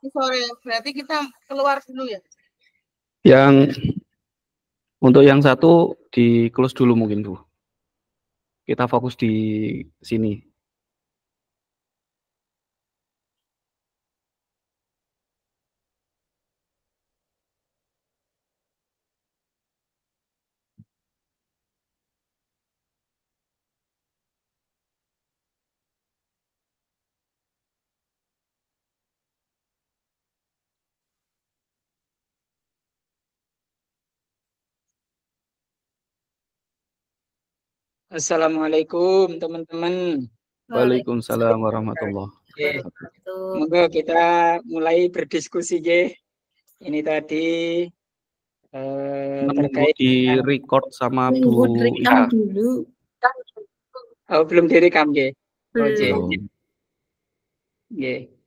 Sore, berarti kita keluar dulu ya. Yang untuk yang satu di close dulu mungkin Bu. Kita fokus di sini. Assalamualaikum teman-teman. Waalaikumsalam warahmatullahi wabarakatuh. Monggo kita mulai berdiskusi ya. Ini tadi terkait di record sama Bu Ika. Dulu. Oh, belum direkam ya. Belum. Nggih.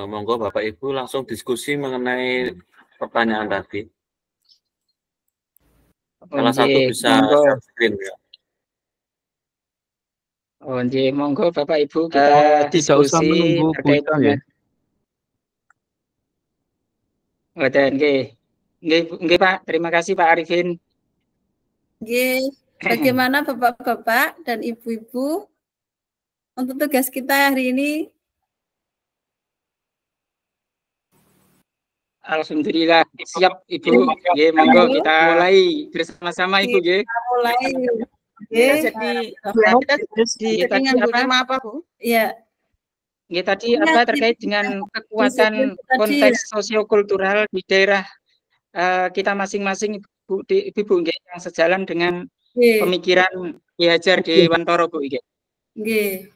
Monggo Bapak Ibu langsung diskusi mengenai pertanyaan tadi. Salah satu bisa share screen ya. Oh, nggih, monggo Bapak Ibu kita Tidak diskusi usah menunggu Bu terkait Ika ya. dengan nggih Pak, terima kasih Pak Arifin. Nggih, bagaimana Bapak-bapak dan Ibu-ibu untuk tugas kita hari ini? Alhamdulillah siap Ibu. Nggih, monggo kita mulai bersama-sama Ibu nggih. Kita mulai. Jadi tadi apa Bu? Iya. Nggih, tadi apa terkait dengan kekuatan konteks sosiokultural di daerah kita masing-masing Ibu nggih yang sejalan dengan pemikiran Ki Hajar Dewantara Bu nggih. Nggih.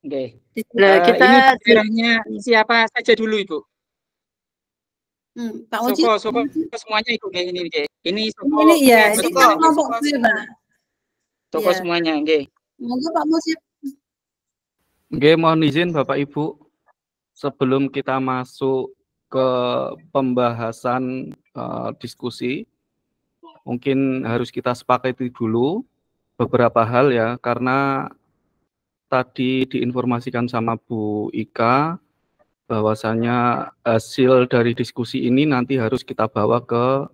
Nggih. Kita ini daerahnya siapa saja dulu Ibu? Pak Muji. Soko semuanya Ibu nggih ini nggih. Ini Soko. Ini ya, ini kelompok B, Pak. Soko semuanya nggih. Monggo Pak Muji. Nggih, mohon izin Bapak Ibu, sebelum kita masuk ke pembahasan diskusi, mungkin harus kita sepakati dulu beberapa hal ya, karena tadi diinformasikan sama Bu Ika bahwasanya hasil dari diskusi ini nanti harus kita bawa ke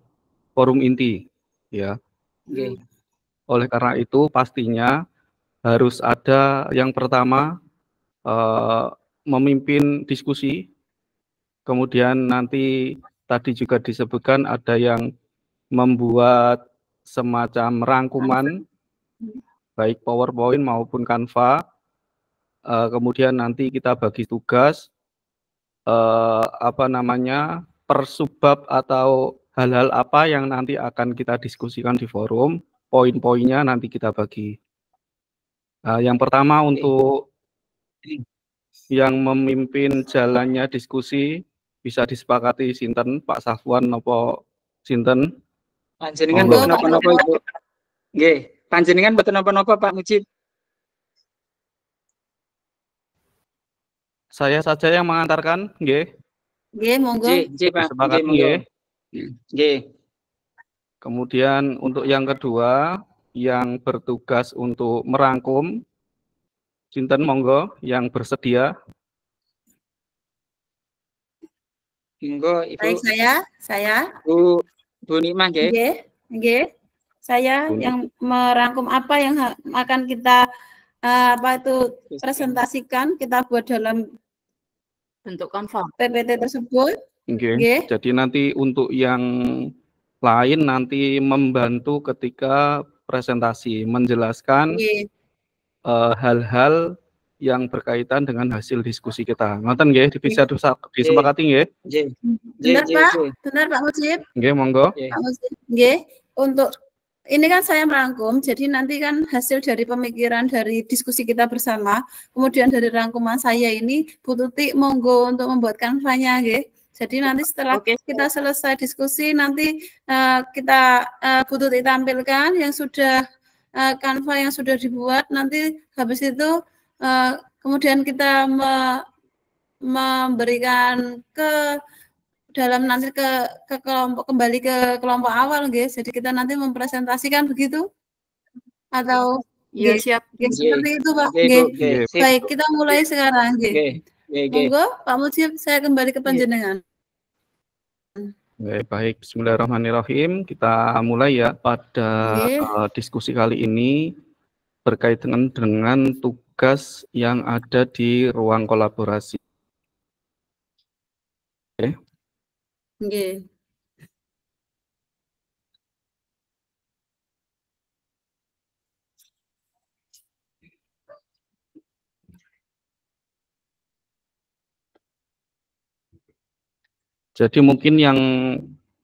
forum inti ya. Oleh karena itu pastinya harus ada yang pertama memimpin diskusi, kemudian nanti tadi juga disebutkan ada yang membuat semacam rangkuman baik PowerPoint maupun Canva. Kemudian nanti kita bagi tugas per subbab atau hal-hal apa yang nanti akan kita diskusikan di forum, poin-poinnya nanti kita bagi. Yang pertama untuk yang memimpin jalannya diskusi bisa disepakati sinten Pak Safwan nopo sinten? Panjenengan mboten napa-napa Ibu. Nggih, panjenengan mboten napa-napa Pak Mujib. Saya saja yang mengantarkan, nggih. Nggih, monggo. Nggih, Pak. Disepakati, nggih. Nggih. Kemudian untuk yang kedua, yang bertugas untuk merangkum, sinten monggo yang bersedia. Monggo Ibu. Baik, saya. Bu Nikmah nggih. Nggih. Saya yang merangkum apa yang akan kita presentasikan, kita buat dalam bentuk konform PPT tersebut. Nggih. Jadi nanti untuk yang lain nanti membantu ketika presentasi, menjelaskan hal-hal yang berkaitan dengan hasil diskusi kita. Ngoten nggih, bisa disepakati nggih? Benar Pak, benar Pak Mujib. Nggih, monggo. Pak Mujib. Nggih, untuk ini kan saya merangkum, jadi nanti kan hasil dari pemikiran dari diskusi kita bersama, kemudian dari rangkuman saya ini, Bu Tuti monggo untuk membuat kanvanya nggih. Jadi nanti setelah kita selesai diskusi, nanti kita Bu Tuti tampilkan yang sudah kanva yang sudah dibuat, nanti habis itu kemudian kita memberikan ke dalam nanti ke kelompok, kembali ke kelompok awal guys. Jadi kita nanti mempresentasikan begitu atau ya siap. Seperti itu Pak. Baik, kita mulai sekarang. Monggo Pak Mujib, saya kembali ke panjenengan. Baik, bismillahirrahmanirrahim. Kita mulai ya pada diskusi kali ini berkaitan dengan tugas yang ada di ruang kolaborasi. Jadi mungkin yang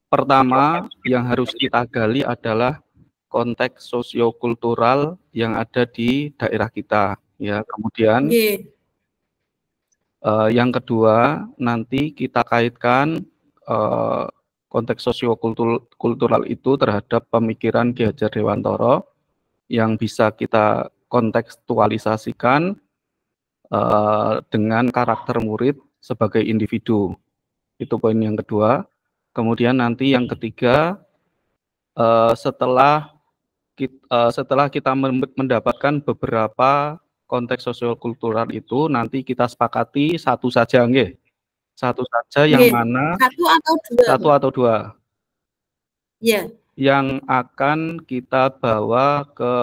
pertama yang harus kita gali adalah konteks sosiokultural yang ada di daerah kita, ya. Kemudian yang kedua nanti kita kaitkan konteks sosiokultural itu terhadap pemikiran Ki Hajar Dewantara yang bisa kita kontekstualisasikan dengan karakter murid sebagai individu. Itu poin yang kedua. Kemudian nanti yang ketiga, setelah kita mendapatkan beberapa konteks sosiokultural itu, nanti kita sepakati satu saja, nggih. Satu saja yang mana? Satu atau dua. Ya. Yang akan kita bawa ke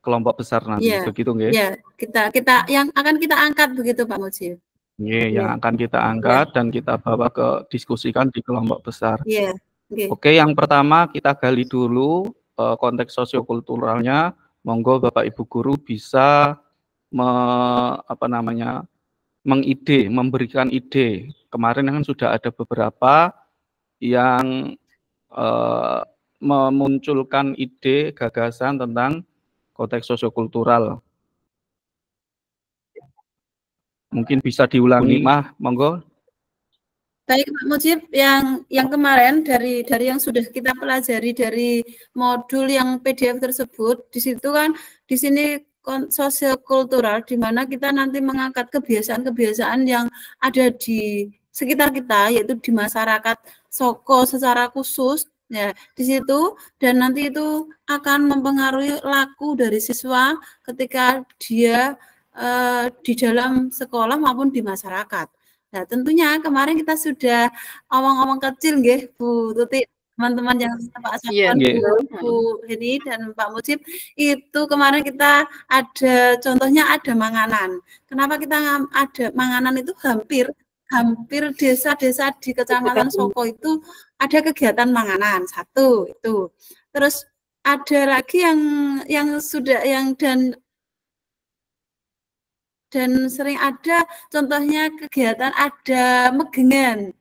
kelompok besar nanti, begitu nggih? Ya, kita yang akan kita angkat begitu Pak Mujib. Yang akan kita angkat dan kita bawa ke diskusikan di kelompok besar. Oke, yang pertama kita gali dulu konteks sosiokulturalnya. Monggo Bapak Ibu guru bisa memberikan ide. Kemarin kan sudah ada beberapa yang memunculkan ide gagasan tentang konteks sosiokultural. Mungkin bisa diulangi, monggo. Baik Pak Mujib, yang kemarin dari yang sudah kita pelajari dari modul yang PDF tersebut, di situ kan di sini sosiokultural, di mana kita nanti mengangkat kebiasaan-kebiasaan yang ada di sekitar kita, yaitu di masyarakat Soko secara khusus, ya di situ, dan nanti itu akan mempengaruhi laku dari siswa ketika dia di dalam sekolah maupun di masyarakat. Nah, tentunya kemarin kita sudah omong-omong kecil nggih Bu Tuti, teman-teman yang Pak Safwan, Bu Heni dan Pak Mujib, itu kemarin kita ada contohnya ada manganan. Kenapa kita ada manganan itu hampir desa-desa di Kecamatan Soko itu ada kegiatan manganan, satu itu. Terus ada lagi dan sering ada contohnya kegiatan ada megengan.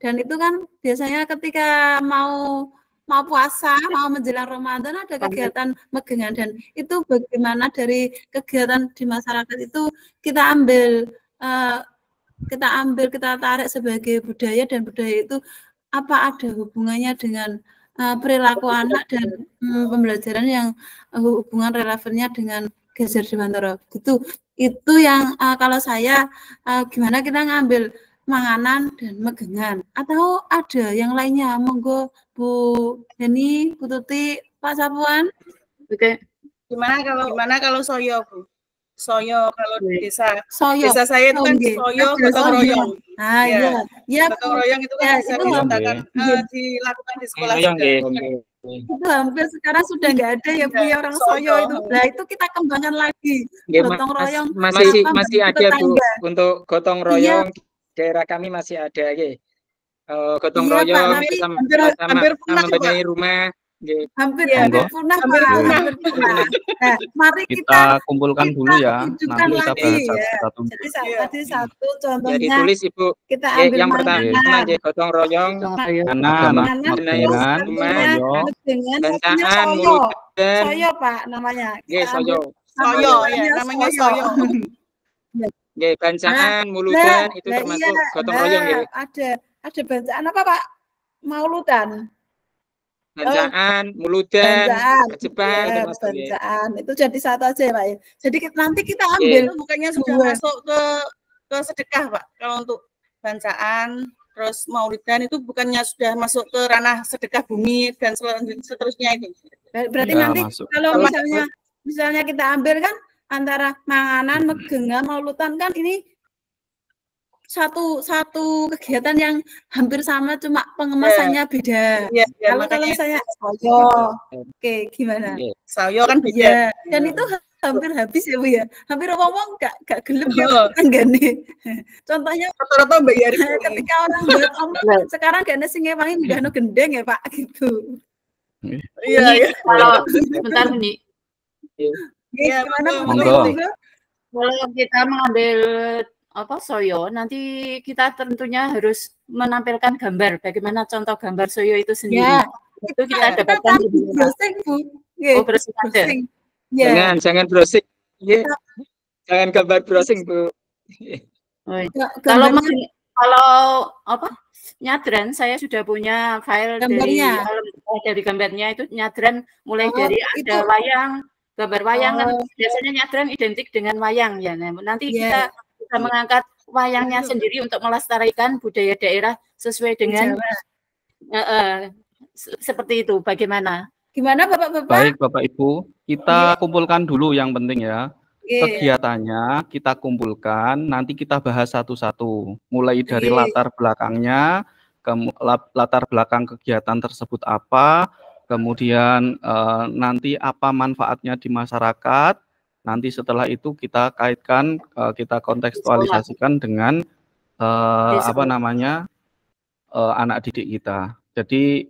Dan itu kan biasanya ketika mau puasa, mau menjelang Ramadan ada kegiatan megengan, dan itu bagaimana dari kegiatan di masyarakat itu kita kita tarik sebagai budaya, dan budaya itu apa ada hubungannya dengan perilaku anak dan pembelajaran yang hubungan relevannya dengan Geser Dewantara. Itu yang kalau saya gimana kita ngambil manganan dan megengan, atau ada yang lainnya? Monggo Bu Heni, Bu Tuti, Pak Sapuan. Oke. Gimana kalau soyo, Bu? Soyo kalau di desa saya itu kan soyo gotong royong. Ah iya. Gotong royong itu kan bisa dilakukan di sekolah juga. Itu hampir sekarang sudah nggak ada ya, Bu, orang soyo itu. Nah, itu kita kembangkan lagi. Gotong royong masih ada, Bu, untuk gotong royong daerah kami masih ada, gotong royong bersama membenahi rumah. Hampir punah. Nah, mari kita kumpulkan dulu ya, nanti kita bahas satu-satu. Jadi tadi satu contohnya. Jadi tulis Ibu. Kita ambil yang pertama gotong royong, megengan, bancaan, muludan. Soyo, Pak, namanya. Soyo ya, namanya soyo. Bancaan, muludan itu termasuk gotong royong ya. Ada bancaan apa, Pak? Mauludan. Bancaan, muludan, percepat, bancaan. Itu jadi satu aja ya, Pak. Jadi nanti kita ambil. Itu bukannya sudah masuk ke sedekah, Pak. Kalau untuk bancaan, terus maulidan itu bukannya sudah masuk ke ranah sedekah bumi dan seterusnya itu. Berarti nanti kalau misalnya kita ambil kan antara manganan, megengan, maulutan kan ini satu kegiatan yang hampir sama, cuma pengemasannya beda. Kalau misalnya soyo, oke, gimana? Soyo kan beda. Dan itu hampir habis ya, Bu ya. Hampir ngomong gak gelem ya tanggane. Contohnya rata-rata bayar ketika orang buat omlet sekarang gak sing ngewangin gak gendeng ya, Pak, gitu. Iya. Kalau bentar nih. Gimana? Kalau kita mengambil soyo, nanti kita tentunya harus menampilkan gambar. Bagaimana contoh gambar soyo itu sendiri? Ya, itu kita dapatkan di browsing, Bu. Browsing aja. Jangan browsing. Jangan gambar browsing, Bu. Kalau nyadran, saya sudah punya file dari gambarnya itu nyadran, mulai dari ada wayang, gambar wayang kan biasanya nyadran identik dengan wayang ya. Nanti kita bisa mengangkat wayangnya sendiri untuk melestarikan budaya daerah sesuai dengan seperti itu. Bagaimana? Gimana Bapak-Bapak? Baik Bapak Ibu, kita kumpulkan dulu yang penting ya. Kegiatannya kita kumpulkan, nanti kita bahas satu-satu. Mulai dari latar belakangnya, latar belakang kegiatan tersebut apa, kemudian nanti apa manfaatnya di masyarakat. Nanti setelah itu kita kaitkan, kita kontekstualisasikan dengan anak didik kita. Jadi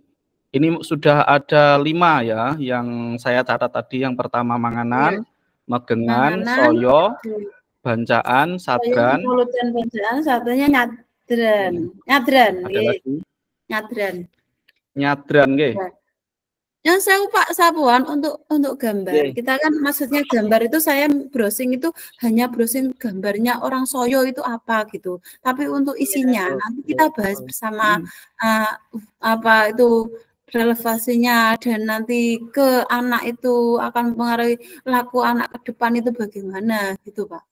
ini sudah ada 5 ya yang saya catat tadi. Yang pertama manganan, megengan, soyo, bancaan, sadran. Muludan, bancaan, satunya nyadran. Nyadran, nggih. Yang saya Pak Sapuan untuk gambar. Kita kan maksudnya gambar itu saya browsing itu hanya browsing gambarnya orang soyo itu apa gitu. Tapi untuk isinya nanti kita bahas bersama apa itu relevansinya, dan nanti ke anak itu akan mempengaruhi laku anak ke depan itu bagaimana gitu, Pak.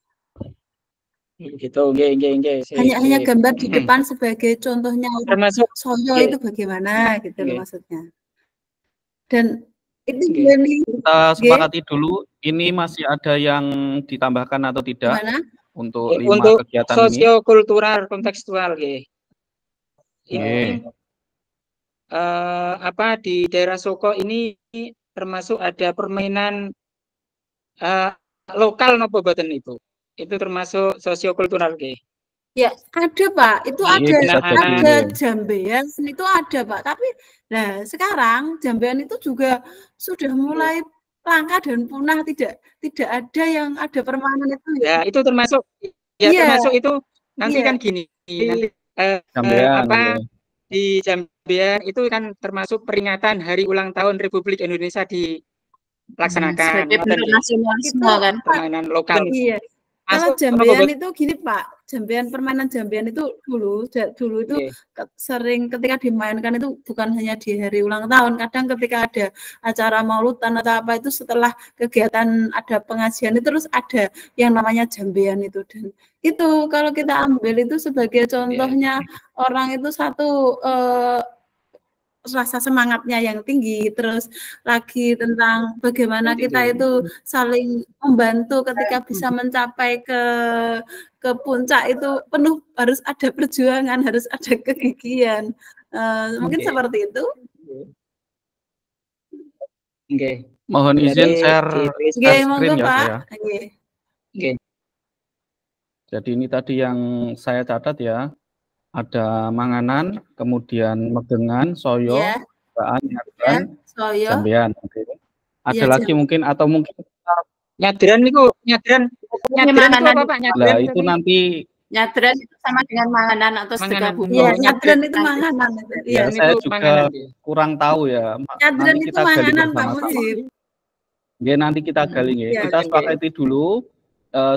Gitu, hanya gambar di depan sebagai contohnya termasuk soyo itu bagaimana gitu loh maksudnya. Dan itu kita sepakati dulu, ini masih ada yang ditambahkan atau tidak? Gimana? Untuk 5 kegiatan sosiokultural kontekstual ini di daerah Soko ini termasuk ada permainan lokal nopo boten itu termasuk sosiokultural Ya ada Pak, itu ada jambean itu ada Pak, tapi nah sekarang jambean itu juga sudah mulai langka dan punah, tidak ada yang ada permainan itu ya itu termasuk termasuk itu nanti kan gini nanti di Jambian itu kan termasuk peringatan Hari Ulang Tahun Republik Indonesia dilaksanakan. Sebagai bentuk nasionalisme kan. Permainan lokal. Iya. Kalau Jambian itu gini Pak, permainan Jambian itu dulu itu sering ketika dimainkan itu bukan hanya di hari ulang tahun, kadang ketika ada acara mauludan atau apa itu setelah kegiatan ada pengajian itu terus ada yang namanya Jambian itu, dan itu kalau kita ambil itu sebagai contohnya orang itu satu rasa semangatnya yang tinggi, terus lagi tentang bagaimana kita itu saling membantu ketika bisa mencapai ke puncak itu penuh harus ada perjuangan, harus ada kegigihan. Mungkin seperti itu. Mohon izin share screen ya saya. Jadi ini tadi yang saya catat ya. Ada manganan, kemudian megengan, soyo, nyadran, Jambian. Ada lagi mungkin atau mungkin nyadran itu apa Pak? Nah, itu nanti nyadran itu sama dengan manganan atau sedekah bumi. Iya, nyadran itu manganan. Iya, saya juga kurang tahu ya. Nyadran itu manganan Pak Mujib. Ya, nanti kita gali ya. Kita sepakati dulu.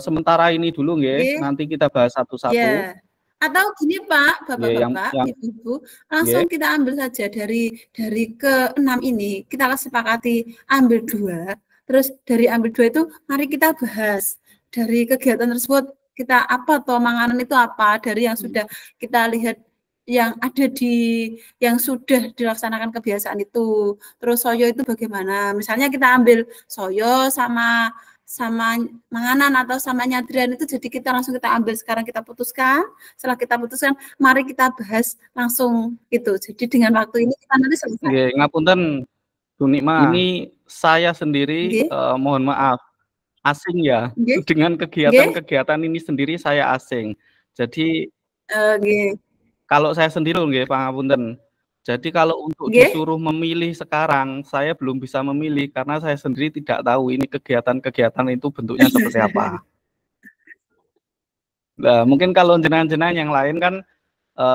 Sementara ini dulu ya. Nanti kita bahas satu-satu. Atau gini Pak, Bapak-bapak, Ibu-ibu, langsung kita ambil saja dari ke-6 ini, kita sepakati ambil 2, terus dari ambil 2 itu mari kita bahas dari kegiatan tersebut kita apa toh manganan itu apa, dari yang sudah kita lihat yang ada yang sudah dilaksanakan kebiasaan itu, terus soyo itu bagaimana, misalnya kita ambil soyo sama manganan atau sama nyadran itu, jadi kita langsung kita ambil sekarang, kita putuskan, setelah kita putuskan mari kita bahas langsung itu, jadi dengan waktu ini kita nanti selesai. Ngapunten Bu Nikma, ini saya sendiri mohon maaf asing ya, dengan kegiatan ini sendiri saya asing, jadi kalau saya sendiri nggih pangapunten. Jadi kalau untuk disuruh memilih sekarang, saya belum bisa memilih karena saya sendiri tidak tahu ini kegiatan-kegiatan itu bentuknya seperti apa. Nah, mungkin kalau jenengan-jenengan yang lain kan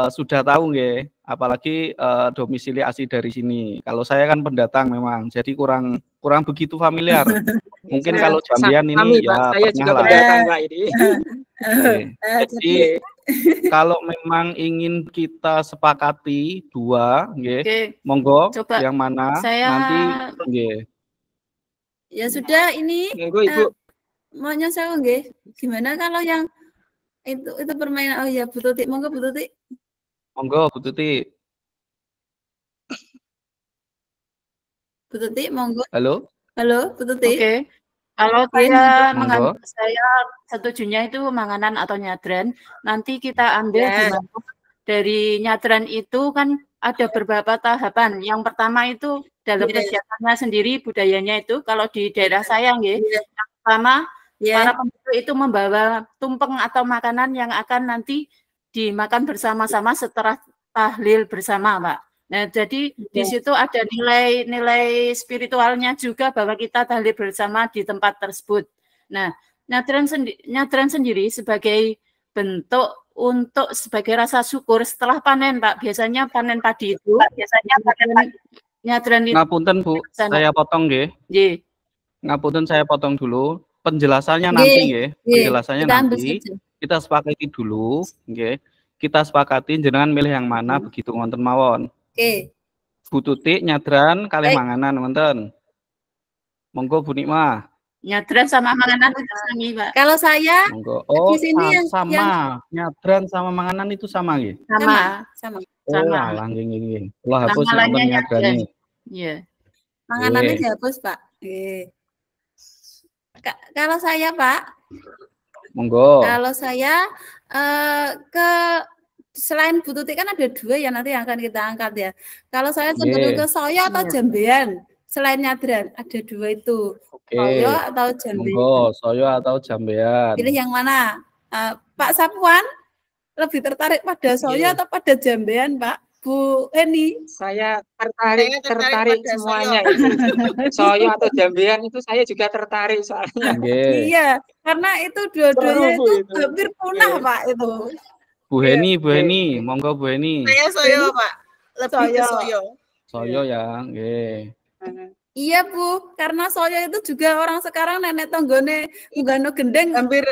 sudah tahu nggih, apalagi domisili asli dari sini. Kalau saya kan pendatang memang, jadi kurang begitu familiar. Mungkin kalau Jambian ini ya saya juga pendatang Pak ini. Jadi kalau memang ingin kita sepakati 2, monggo coba yang mana nanti ya sudah ini monggo Ibu. Maunya saya gimana kalau yang itu permainan Bu Tuti, monggo Bu Tuti. Monggo Bu Tuti. Bu Tuti monggo. Halo Bu Tuti. Kalau saya setujunya itu manganan atau nyadran, nanti kita ambil dari nyadran itu kan ada beberapa tahapan. Yang pertama itu dalam kegiatannya sendiri, budayanya itu, kalau di daerah saya yang pertama para pembantu itu membawa tumpeng atau makanan yang akan nanti dimakan bersama-sama setelah tahlil bersama, Pak. Nah, jadi di situ ada nilai spiritualnya juga bahwa kita tahlil bersama di tempat tersebut. Nah, nyadran sendiri sebagai bentuk untuk sebagai rasa syukur setelah panen, Pak. Biasanya panen padi itu, nyadran itu. Ngapunten Bu, saya potong nggih. Ngapunten saya potong dulu. Penjelasannya nanti nggih. Penjelasannya nanti. Kita sepakati dulu, nggih. Kita sepakati jenengan milih yang mana begitu wonten mawon. Bu Tuti nyadran kalih manganan wonten. Monggo Bu Nikma. Nyadran sama manganan itu sami, Pak. Kalau saya monggo. Di sini sama. Nyadran sama manganan itu sama nggih? Sama. Alah nggih. Kula hapus wonten nyadrane. Iya. Manganannya dihapus, Pak. Kalau saya, Pak. Monggo. Kalau saya selain Bu Tuti kan ada 2 ya nanti yang akan kita angkat ya. Kalau saya cenderung ke soyo atau Jambian, selain nyadran ada 2 itu. Soyo atau Jambian. Monggo, soyo atau Jambian. Pilih yang mana? Pak Sapuan lebih tertarik pada soyo atau pada Jambian, Pak? Bu Eni? Saya tertarik semuanya itu. Soyo atau Jambian itu saya juga tertarik soalnya. Iya, karena itu dua-duanya itu hampir punah, Pak, itu. Bu Heni, monggo Bu Heni. Saya soyo, Pak. lebih ke soyo. Soyo ya, nggih. Iya Bu, karena soyo itu juga orang sekarang nenek tonggone Unggano Gendeng hampir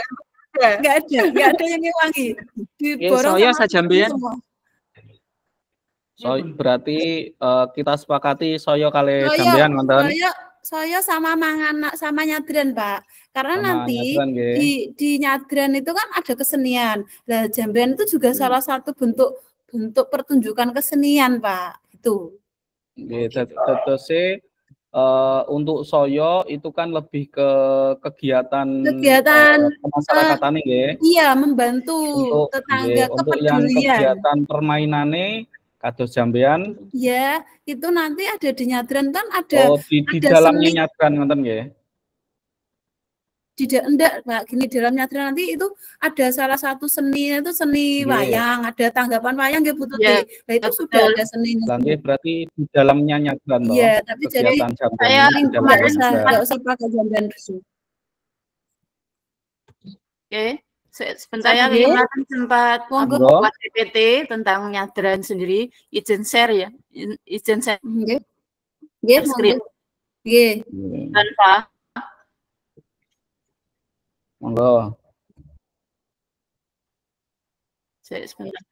nggak ada yang ngewangi. Soyo sajambean. Berarti kita sepakati soyo kali jambean nonton. Soyo sama mangan sama nyadran Pak. Karena sama nanti nyadran, di nyadran itu kan ada kesenian. Nah, jambean itu juga salah satu bentuk pertunjukan kesenian Pak. Itu. Tetese untuk soyo itu kan lebih ke kegiatan kemasyarakatan nggih. Iya, membantu untuk tetangga untuk yang kepedulian. Kegiatan permainane kados jambean. Ya, itu nanti ada di nyadran kan ada di dalamnya seni. Nyadran ngoten nggih. Enggak, Pak. Gini, dalam nyadran nanti itu ada salah satu seni itu seni wayang, ada tanggapan wayang nggih Bu Tuti. Nah, itu sudah ada seninya. Lanjut berarti di dalamnya nyadran toh. Iya, tapi jadi saya enggak usah pakai jambean dulu. Oke. Sebentar ya, kemarin sempat buat PPT tentang nyadran sendiri, izin share ya, izin share. Screen. Tanpa. Monggo. Sebentar.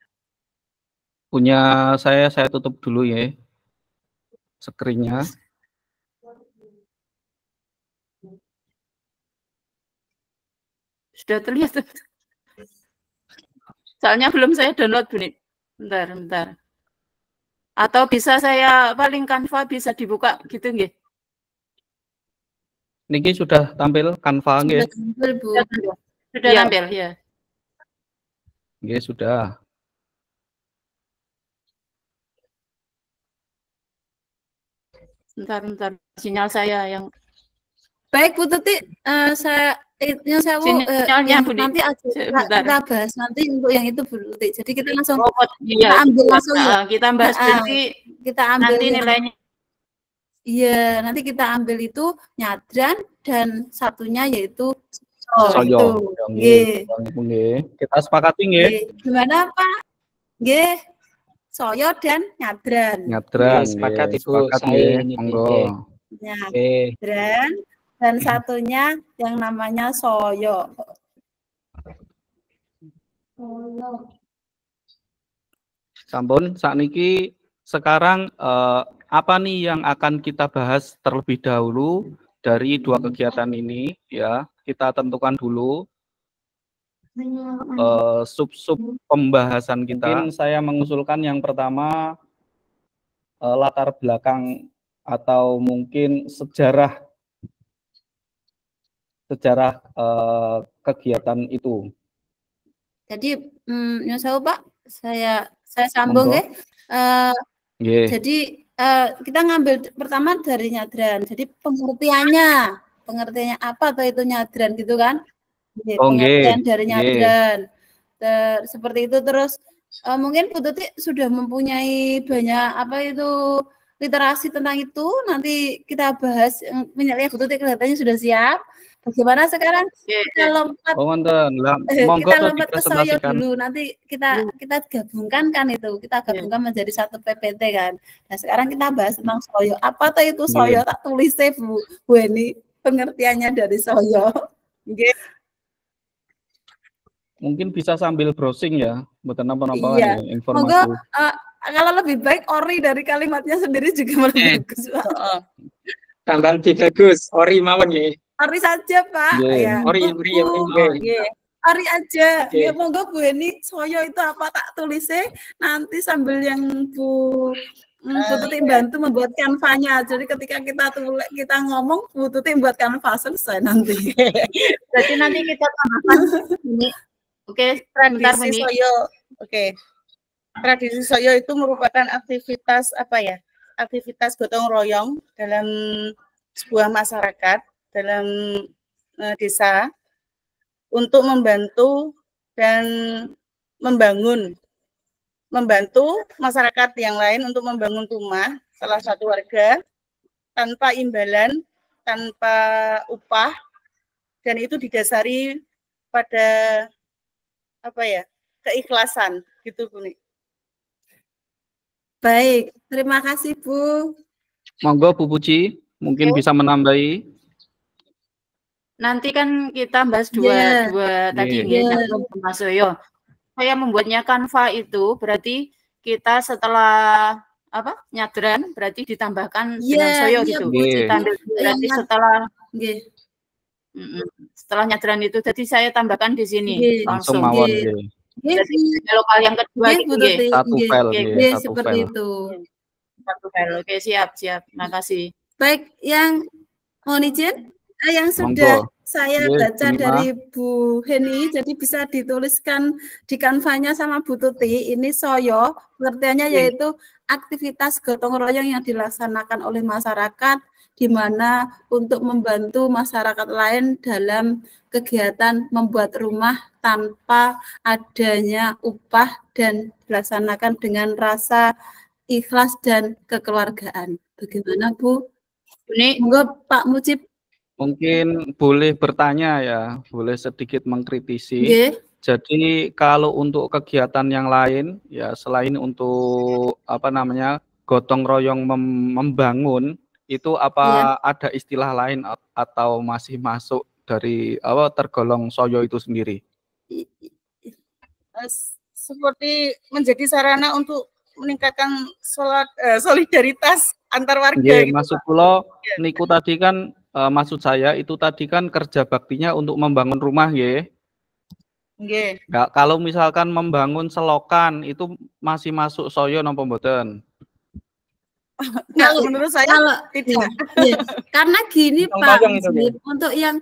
Punya saya tutup dulu ya, screen-nya. Sudah terlihat. Soalnya belum saya download, Bu. Bentar. Atau bisa saya paling Canva bisa dibuka gitu nggih? Niki sudah tampil Canva nggih? Sudah tampil, Bu. Sudah tampil, ya. Nggih, sudah. Bentar. Sinyal saya yang baik Bu Tuti, nanti kita bahas nanti untuk yang itu Bu Tuti. Jadi kita langsung kita bahas kita ambil nanti nilainya. Iya, nanti kita ambil itu nyadran dan satunya yaitu soyo. Nggih. Kita sepakati nggih. Gimana Pak? Nggih. Soyo dan nyadran. Sepakat Ibu, saya monggo. Nyadran dan satunya yang namanya soyo. Sampun sakniki sekarang apa nih yang akan kita bahas terlebih dahulu dari dua kegiatan ini ya. Kita tentukan dulu sub-sub pembahasan kita. Mungkin saya mengusulkan yang pertama latar belakang atau mungkin sejarah kegiatan itu. Jadi, Pak, saya sambung ya. Jadi kita ngambil pertama dari nyadran. Jadi pengertiannya apa atau itu nyadran gitu kan? Pengertian dari nyadran. Seperti itu terus mungkin Bu Tuti sudah mempunyai banyak literasi tentang itu. Nanti kita bahas. Misalnya Bu Tuti kelihatannya sudah siap. Bagaimana sekarang kita lompat kita lompat ke soyo dulu, nanti kita gabungkan kan itu, kita gabungkan menjadi satu PPT kan. Nah sekarang kita bahas tentang soyo. Apa tuh itu soyo? Tak tulis Bu Eni pengertiannya dari soyo. Mungkin bisa sambil browsing ya, bukan apa-apa informasi. Moga kalau lebih baik ori dari kalimatnya sendiri juga lebih bagus. Tambah lebih bagus, ori mawon ya. Ori saja Pak. Ya. Ori aja. Ya monggo Bu Eni, soyo itu apa tak tulisnya nanti sambil yang Bu Tuti bantu membuat kanvanya. Jadi ketika kita ngomong Bu Tuti membuat kanva selesai nanti. Jadi nanti kita tambahkan ini. Oke, tradisi soyo. Tradisi soyo itu merupakan aktivitas aktivitas gotong royong dalam sebuah masyarakat, dalam desa untuk membantu dan membantu masyarakat yang lain untuk membangun rumah salah satu warga tanpa imbalan, tanpa upah, dan itu didasari pada keikhlasan gitu Bu. Baik, terima kasih Bu. Monggo Bu Puji, mungkin bisa menambahi. Nanti kan kita bahas dua tadi Mas Soyo. Saya membuatnya Canva itu berarti kita setelah nyadran berarti ditambahkan dengan Soyo gitu. Berarti setelah nyadran itu jadi saya tambahkan di sini langsung mawon kalau kali yang kedua satu file seperti itu. Satu file. Oke, siap. Makasih. Baik, yang mohon izin yang sudah saya baca dari Bu Heni, jadi bisa dituliskan di kanvanya sama Bu Tuti. Ini Soyo, pengertiannya yaitu aktivitas gotong royong yang dilaksanakan oleh masyarakat, di mana untuk membantu masyarakat lain dalam kegiatan membuat rumah tanpa adanya upah dan dilaksanakan dengan rasa ikhlas dan kekeluargaan. Bagaimana Bu? Ini monggo Pak Mujib. Mungkin boleh bertanya ya, boleh sedikit mengkritisi. Jadi kalau untuk kegiatan yang lain ya selain untuk gotong royong membangun itu ada istilah lain atau masih masuk dari tergolong Soyo itu sendiri? Seperti menjadi sarana untuk meningkatkan solidaritas antar warga. Gitu, masuk pulau niku tadi kan maksud saya itu tadi kan kerja baktinya untuk membangun rumah ya. Kalau misalkan membangun selokan itu masih masuk Soyo napa mboten? Menurut saya tidak. Karena gini Pak, untuk yang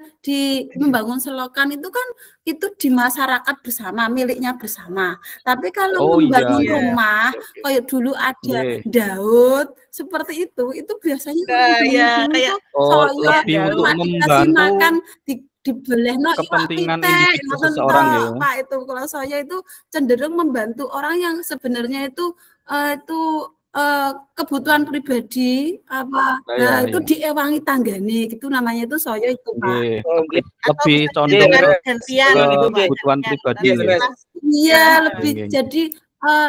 membangun selokan itu kan itu di masyarakat bersama, miliknya bersama. Tapi kalau membangun rumah, kayak dulu ada Daud seperti itu biasanya lebih untuk membantu makan dibeleh kepentingan individu seseorang ya. Pak, itu kalau saya itu cenderung membantu orang yang sebenarnya itu kebutuhan pribadi itu diewangi tanggane gitu, namanya itu Soyo itu Pak. Lebih condong kebutuhan pribadi. Iya, lebih jadi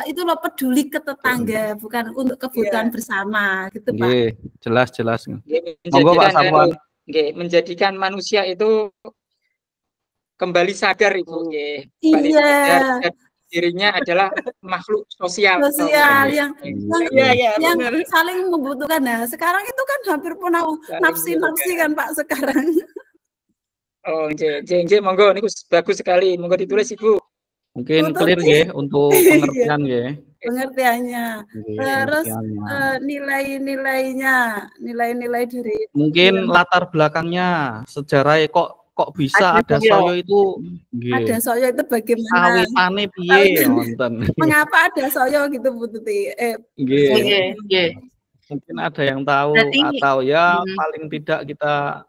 itu lo peduli ke tetangga, bukan untuk kebutuhan bersama gitu Pak. Jelas. Monggo Pak Sapuan. Menjadikan manusia itu kembali sadar Ibu. Iya. Dirinya adalah makhluk sosial yang saling membutuhkan. Nah, sekarang itu kan hampir punah nafsi kan Pak sekarang. Monggo niku bagus sekali. Monggo ditulis Ibu. Mungkin clear ya untuk pengertian ya. Pengertiannya. Terus nilai-nilai dari mungkin latar belakangnya sejarah kok bisa ada Soyo itu? Ada Soyo itu bagaimana? Awitane piye wonten? Mengapa ada Soyo gitu Bu Tuti? Mungkin ada yang tahu atau ya paling tidak kita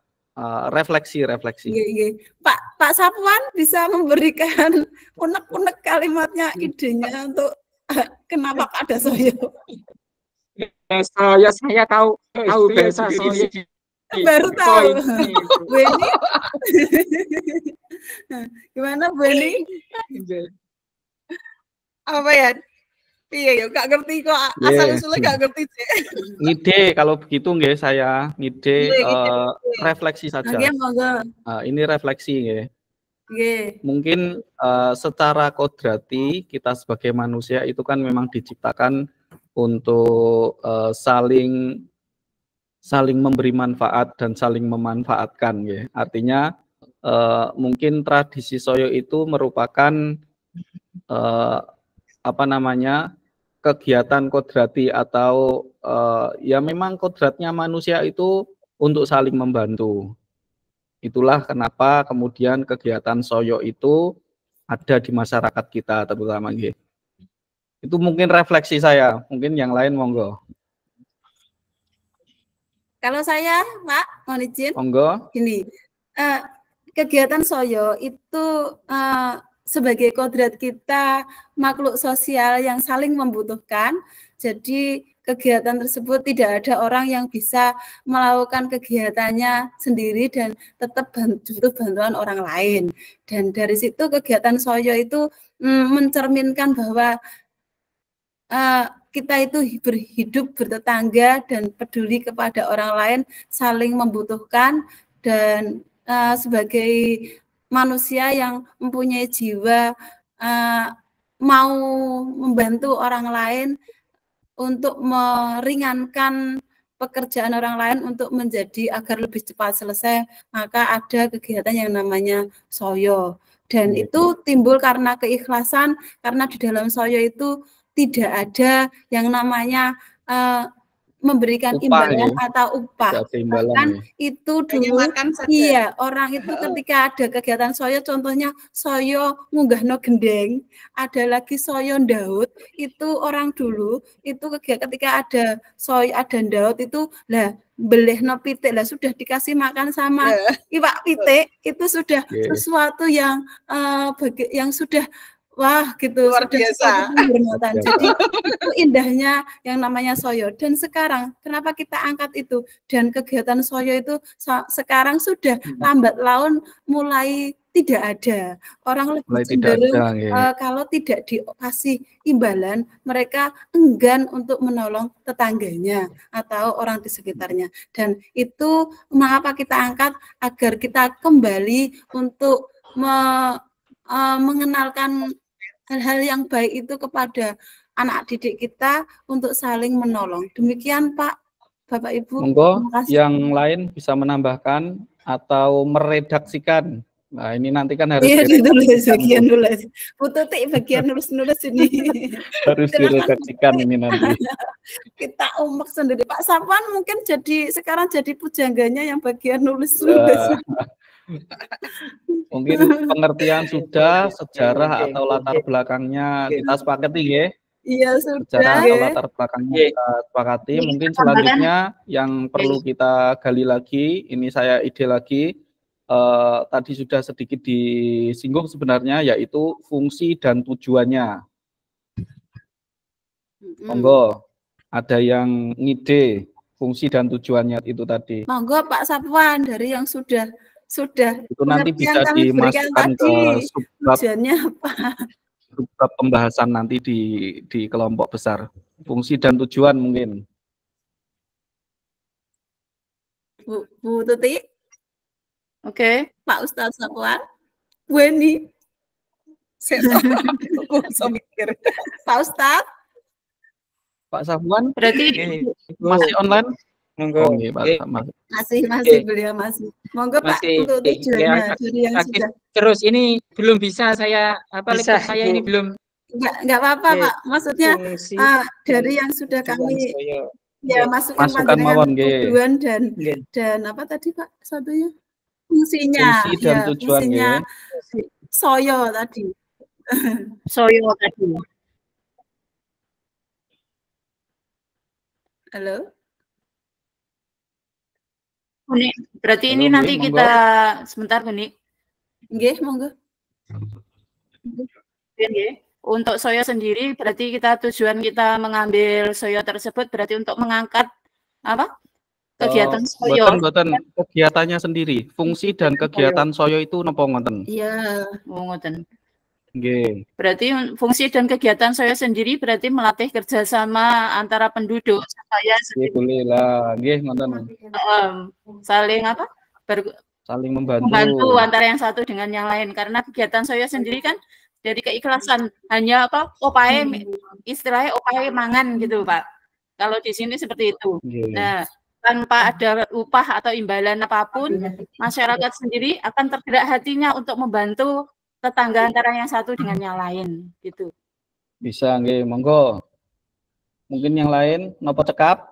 refleksi. Pak Sapuan bisa memberikan unek-unek kalimatnya, idenya untuk kenapa ada Soyo? Saya tahu bahasa Soyo. Baru tahu. Bu Eni? Gimana Bu Eni? Apa ya? Iya, gak ngerti kok, asal-usulnya gak ngerti. Ngide kalau begitu nggih saya ngide refleksi saja. Ini refleksi nggih. Mungkin secara kodrati kita sebagai manusia itu kan memang diciptakan untuk saling memberi manfaat dan saling memanfaatkan ya. Artinya mungkin tradisi Soyo itu merupakan kegiatan kodrati atau ya memang kodratnya manusia itu untuk saling membantu. Itulah kenapa kemudian kegiatan Soyo itu ada di masyarakat kita terutama ya. Itu mungkin refleksi saya, mungkin yang lain monggo. Kalau saya, Pak, mohon izin. Monggo. Gini, kegiatan Soyo itu sebagai kodrat kita makhluk sosial yang saling membutuhkan. Jadi kegiatan tersebut tidak ada orang yang bisa melakukan kegiatannya sendiri dan tetap butuh bantuan orang lain. Dan dari situ kegiatan Soyo itu mencerminkan bahwa kita itu berhidup bertetangga dan peduli kepada orang lain, saling membutuhkan, dan sebagai manusia yang mempunyai jiwa mau membantu orang lain untuk meringankan pekerjaan orang lain untuk menjadi agar lebih cepat selesai, maka ada kegiatan yang namanya soyo. Dan itu timbul karena keikhlasan, karena di dalam soyo itu tidak ada yang namanya memberikan imbalan atau upah. Bahkan itu dulu, iya, orang itu ketika ada kegiatan soyo, contohnya soyo munggahno gendeng, ada lagi soyo ndaut, itu orang dulu, itu ketika ada soyo, ada ndaut itu, lah belehno pitik, lah sudah dikasih makan sama iwak pitik, itu sudah sesuatu yang yang sudah wah gitu, luar biasa. Jadi itu indahnya yang namanya soyo. Dan sekarang kenapa kita angkat itu, dan kegiatan soyo itu sekarang sudah lambat laun mulai tidak ada. Orang lebih cenderung kalau tidak dikasih imbalan, mereka enggan untuk menolong tetangganya atau orang di sekitarnya. Dan itu mengapa kita angkat, agar kita kembali untuk mengenalkan hal-hal yang baik itu kepada anak didik kita untuk saling menolong. Demikian Pak, Bapak Ibu. Monggo yang lain bisa menambahkan atau meredaksikan. Nah ini nanti kan harus ditulis bagian nulis. Pututik bagian nulis ini. Harus diredaksikan ini nanti. Kita umek sendiri. Pak Sapwan mungkin sekarang jadi pujangganya yang bagian nulis. Mungkin pengertian sudah, sejarah atau latar belakangnya kita sepakati ya. Iya sudah. Sejarah atau latar belakangnya kita sepakati. Mungkin selanjutnya yang perlu kita gali lagi, ini saya ide lagi, tadi sudah sedikit disinggung sebenarnya, yaitu fungsi dan tujuannya. Monggo, ada yang ngide fungsi dan tujuannya itu tadi. Monggo Pak Sapwan, dari yang sudah itu nanti bisa dimasukkan ke subbab pembahasan nanti di kelompok besar, fungsi dan tujuan mungkin. Bu Tuti, oke. Pak Ustadz Sapwan, Bu Eni, Pak Ustadz, Pak Sapwan, berarti masih online? Monggo. Masih beliau masih. Monggo Pak, untuk tujuannya dari yang sudah. Terus ini belum bisa saya laptop saya ini belum. Enggak apa-apa Pak. Maksudnya dari yang sudah kami masukkan mawon tujuan dan apa tadi Pak satunya? Fungsinya. Fungsi dan tujuannya. Soyo tadi. Soyo tadi. Halo. Buni, berarti ini nanti kita sebentar Buni. Nggih, monggo. Untuk soyo sendiri berarti tujuan kita mengambil soyo tersebut berarti untuk mengangkat apa? Kegiatan soyo. Buatan kegiatannya sendiri. Fungsi dan kegiatan soyo itu napa ngoten? Iya, ngoten. Nggih. Berarti fungsi dan kegiatan soyo sendiri berarti melatih kerjasama antara penduduk supaya boleh lah, nggih ngoten. Saling apa? Saling membantu antara yang satu dengan yang lain, karena kegiatan soyo sendiri kan dari keikhlasan, hanya apa? Opae istilahnya opae mangan gitu, Pak. Kalau di sini seperti itu. Nah, tanpa ada upah atau imbalan apapun, masyarakat sendiri akan tergerak hatinya untuk membantu tetangga antara yang satu dengan yang lain gitu. Bisa nggih, monggo. Mungkin yang lain nopo cekap?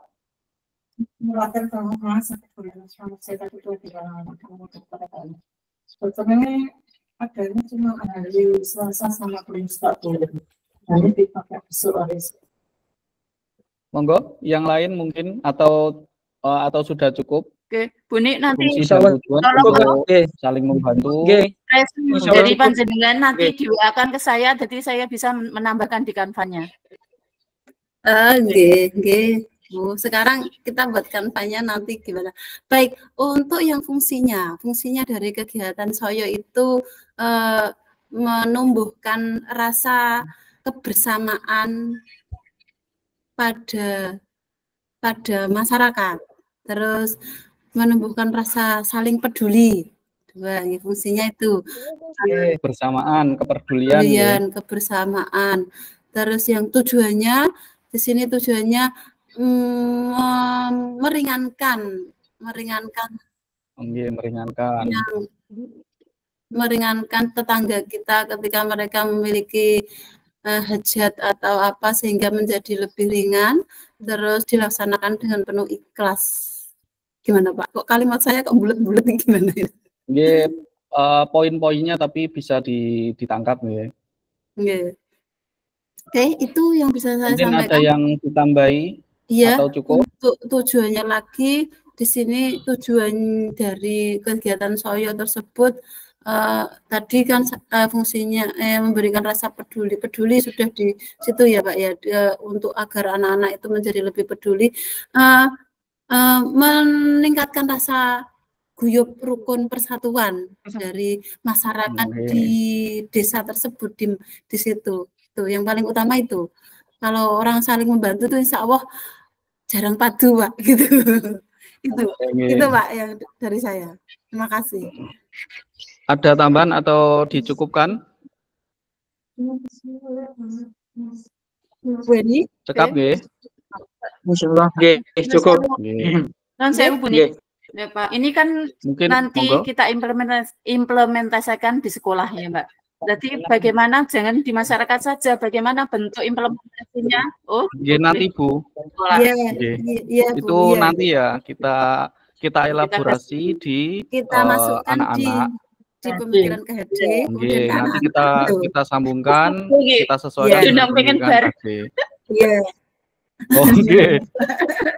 Sebetulnya adanya cuma hari Selasa sama Kamis tak boleh. Nanti dipakai besok hari. Monggo, yang lain mungkin atau sudah cukup? Oke, Buni nanti tolong saling membantu. Jadi panjenengan nanti diwakan ke saya, jadi saya bisa menambahkan di kanvannya. Nggih. Bu, sekarang kita buat kanvannya nanti gimana? Baik, untuk yang fungsinya dari kegiatan soyo itu menumbuhkan rasa kebersamaan pada masyarakat. Terus menumbuhkan rasa saling peduli. Dua, fungsinya itu. Bersamaan, kepedulian, kebersamaan. Terus yang tujuannya di sini tujuannya meringankan tetangga kita ketika mereka memiliki hajat atau apa sehingga menjadi lebih ringan, terus dilaksanakan dengan penuh ikhlas. Gimana Pak? Kok kalimat saya kok bulat-bulat gimana ya? Poin-poinnya tapi bisa ditangkap ya. Oke, itu yang bisa saya mungkin sampaikan. Ada yang ditambahi atau cukup? Untuk tujuannya lagi di sini tujuan dari kegiatan Soyo tersebut tadi kan fungsinya memberikan rasa peduli sudah di situ ya Pak ya, untuk agar anak-anak itu menjadi lebih peduli, meningkatkan rasa guyup rukun persatuan dari masyarakat di desa tersebut di situ. Tuh yang paling utama itu. Kalau orang saling membantu tuh insya Allah jarang padu Pak gitu. itu Pak yang dari saya. Terima kasih. Ada tambahan atau dicukupkan? Bu Eni? Cekap nggih. Insyaallah nggih cukup. Saya hubungi ya Pak. Ini kan mungkin nanti kita implementasikan di sekolah ya Mbak. Berarti bagaimana jangan di masyarakat saja, bagaimana bentuk implementasinya? Oh, nanti Bu. Itu nanti ya kita elaborasi di anak-anak. Di pemikiran KHD, nanti kita sambungkan, kita sesuaikan dengan pemikiran KHD.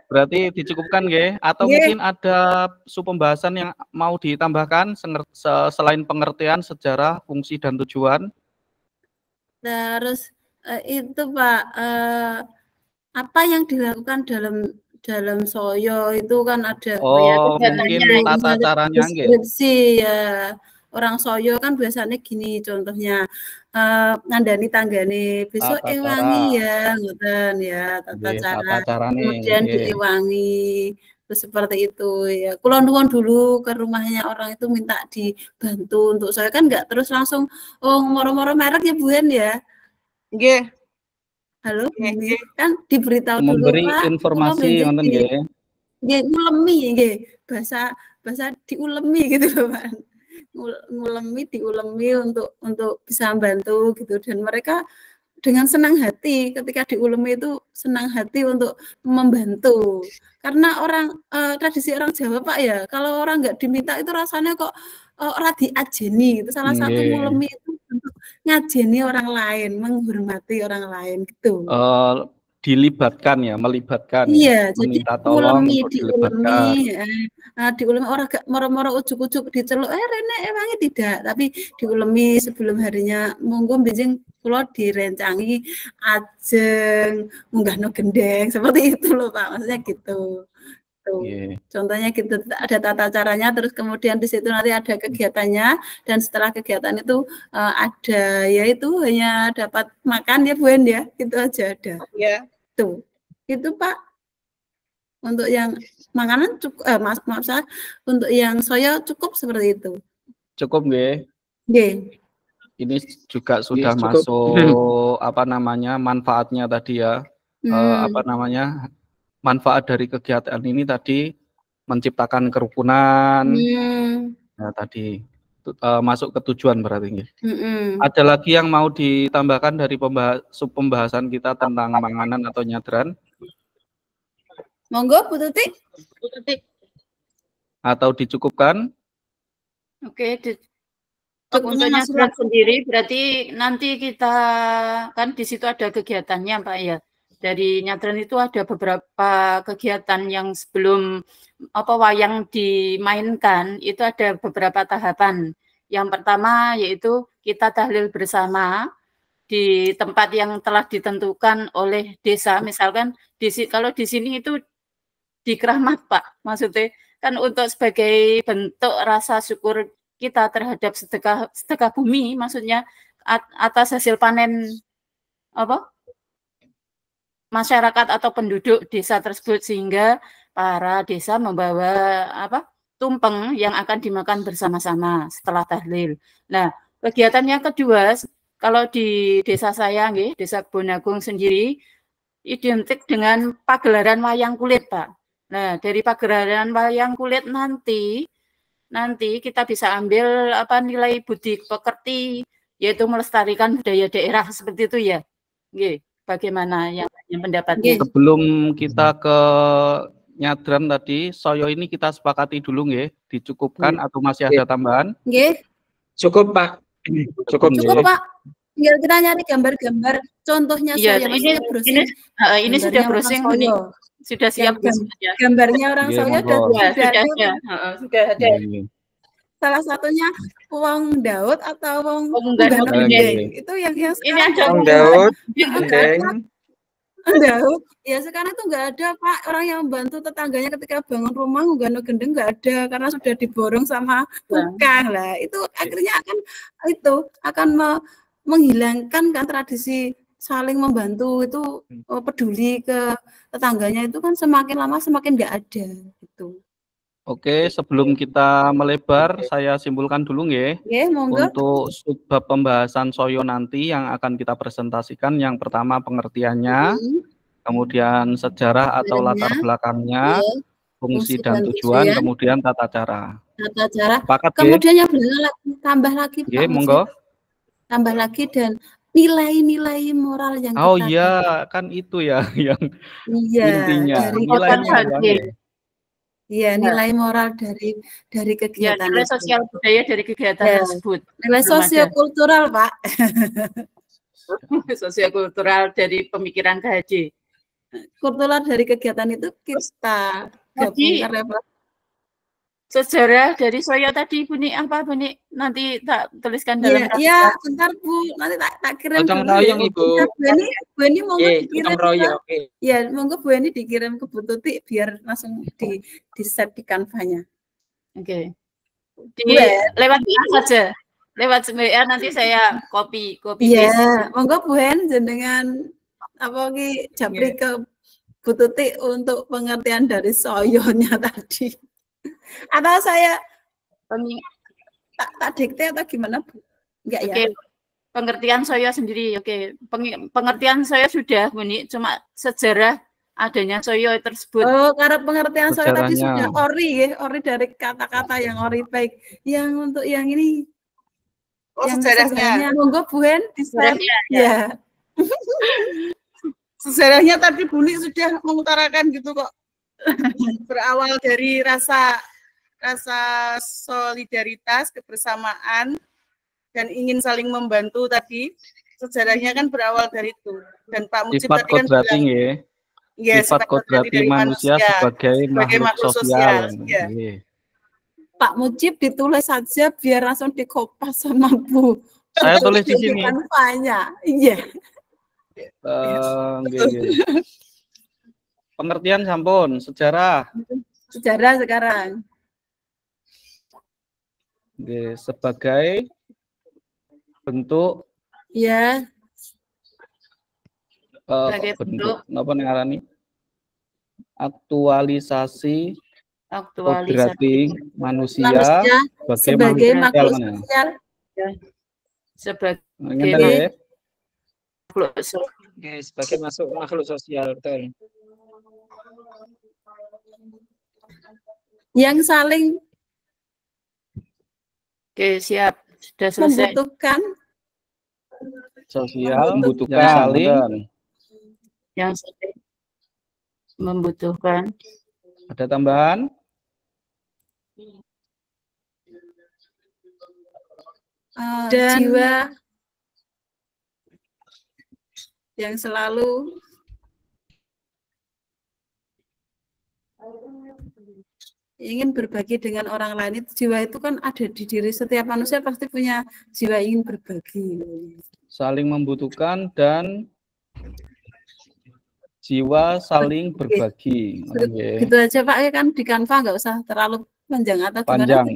Berarti dicukupkan nggih? Atau mungkin ada pembahasan yang mau ditambahkan selain pengertian sejarah, fungsi dan tujuan? Terus itu Pak, apa yang dilakukan dalam Soyo itu kan ada mungkin tata caranya deskripsi ya. Orang Soyo kan biasanya gini contohnya, ngandani tanggane besok ewangi ya ngoten ya, tata cara kemudian diewangi terus seperti itu ya. Kula nuwun dulu ke rumahnya orang itu minta dibantu untuk saya kan enggak terus langsung moro-moro merek ya Bu Hen ya. Nggih. Halo, kan diberitahu dulu memberi informasi ngoten nggih. Nggih ngulemi nggih, bahasa diulemi gitu loh Pak. Diulemi untuk bisa membantu gitu, dan mereka dengan senang hati ketika diulemi itu senang hati untuk membantu karena tradisi orang Jawa Pak ya, kalau orang nggak diminta itu rasanya kok ora diajeni gitu. Salah satu ngulemi itu untuk ngajeni orang lain, menghormati orang lain gitu. Dilibatkan ya, melibatkan. Iya, meminta jadi tolong untuk dilibatkan. Diulemi orang gak moro-moro ujuk-ujuk diceluk rene ewangi tidak, tapi diulemi sebelum harinya monggo benjing kula direncangi ajeng munggahno gendeng seperti itu loh Pak, maksudnya gitu. Contohnya gitu, ada tata caranya, terus kemudian di situ nanti ada kegiatannya, dan setelah kegiatan itu ada yaitu hanya dapat makan ya Bu En ya, itu aja ada. Ya. Tuh, itu Pak. Untuk yang makanan cukup, maaf saya, untuk yang Soyo cukup seperti itu. Cukup nggih. Nggih. Ini juga sudah masuk manfaatnya tadi ya. Manfaat dari kegiatan ini tadi menciptakan kerukunan. Nah, tadi masuk ke tujuan berarti nggih. Ada lagi yang mau ditambahkan dari pembahasan kita tentang manganan atau nyadran? Monggo Bu Tuti. Atau dicukupkan? Oke, untuk nyadran sendiri berarti nanti kita kan di situ ada kegiatannya Pak ya. Dari nyadran itu ada beberapa kegiatan yang sebelum wayang dimainkan itu ada beberapa tahapan. Yang pertama yaitu kita tahlil bersama di tempat yang telah ditentukan oleh desa. Misalkan kalau di sini itu di Keramat Pak, maksudnya kan untuk sebagai bentuk rasa syukur kita terhadap sedekah bumi, maksudnya atas hasil panen masyarakat atau penduduk desa tersebut, sehingga para desa membawa tumpeng yang akan dimakan bersama-sama setelah tahlil. Nah, kegiatan yang kedua, kalau di desa saya, Desa Kebonagung sendiri, identik dengan pagelaran wayang kulit, Pak. Nah, dari pagelaran wayang kulit nanti kita bisa ambil nilai budi pekerti, yaitu melestarikan budaya daerah seperti itu ya. Bagaimana yang pendapatnya? Sebelum kita ke nyadran tadi, soyo ini kita sepakati dulu dicukupkan atau masih ada tambahan? Cukup, Pak. Cukup, Pak. Tinggal kita nyari gambar-gambar contohnya soyo. Ini sudah browsing, sudah siap gambarnya orang soyo sudah ada. Salah satunya Wong Daud atau Wong Gendeng. Itu yang ini ada Wong Daud. Daud. Ya sekarang itu nggak ada, Pak, orang yang membantu tetangganya ketika bangun rumah nggano gendeng, nggak ada karena sudah diborong sama tukang lah. Itu akhirnya akan menghilangkan kan tradisi saling membantu itu, peduli ke tetangganya itu kan semakin lama semakin nggak ada gitu. Oke, sebelum kita melebar, saya simpulkan dulu monggo. Untuk subbab pembahasan soyo nanti yang akan kita presentasikan, yang pertama pengertiannya, kemudian sejarah atau latar belakangnya, fungsi dan tujuan, kemudian tata cara. Kemudian yang benar tambah lagi, Pak. Monggo. Tambah lagi dan nilai-nilai moral yang kan itu ya yang intinya. Nilai moral dari kegiatan nilai sosial budaya dari kegiatan tersebut. Nilai sosiokultural, Pak. Sosiokultural dari pemikiran KHJ. Kultural dari kegiatan itu kita gabungkan. Sejarah dari soyo tadi Bu nanti tak tuliskan dalam bentar Bu, nanti tak kirim dulu. Bu Eni monggo dikirim. Ya, monggo Bu Eni dikirim ke Bu Tuti biar langsung di set di kanvanya. Oke. Lewat WA saja. Lewat WA nanti saya copy paste. Monggo Bu En jenengan japri ke Bu Tuti untuk pengertian dari soyonya tadi. Atau saya tak dikte atau gimana, Bu? Enggak ya? Pengertian soyo sendiri, pengertian soyo sudah, Bu Ni, cuma sejarah adanya soyo tersebut. Karena pengertian soyo tadi sudah ori dari kata-kata yang ori baik. Yang untuk yang ini, yang sejarahnya. Monggo Bu En di-share. Ya. Sejarahnya tadi Bu Ni sudah mengutarakan gitu kok. Berawal dari rasa solidaritas, kebersamaan, dan ingin saling membantu tadi. Sejarahnya kan berawal dari itu. Dan Pak Mujib tadi kan bilang, sifat kodrati manusia sebagai makhluk sosial. Pak Mujib ditulis saja biar langsung dikopas sama Bu. Saya tulis di sini. Iya. Pengertian sampun, sejarah sekarang. Sebagai bentuk bentuk apa ngarani? Aktualisasi kodrati manusia sebagai makhluk sosial. Sebagai makhluk sosial, betul. Yang saling siap, sudah selesai. Membutuhkan sosial, membutuhkan saling, yang saling membutuhkan. Ada tambahan? Dan jiwa yang selalu ingin berbagi dengan orang lain. Jiwa itu kan ada di diri setiap manusia, pasti punya jiwa ingin berbagi. Saling membutuhkan dan jiwa saling berbagi. Gitu aja Pak, ya kan di Canva nggak usah terlalu panjang atau panjang.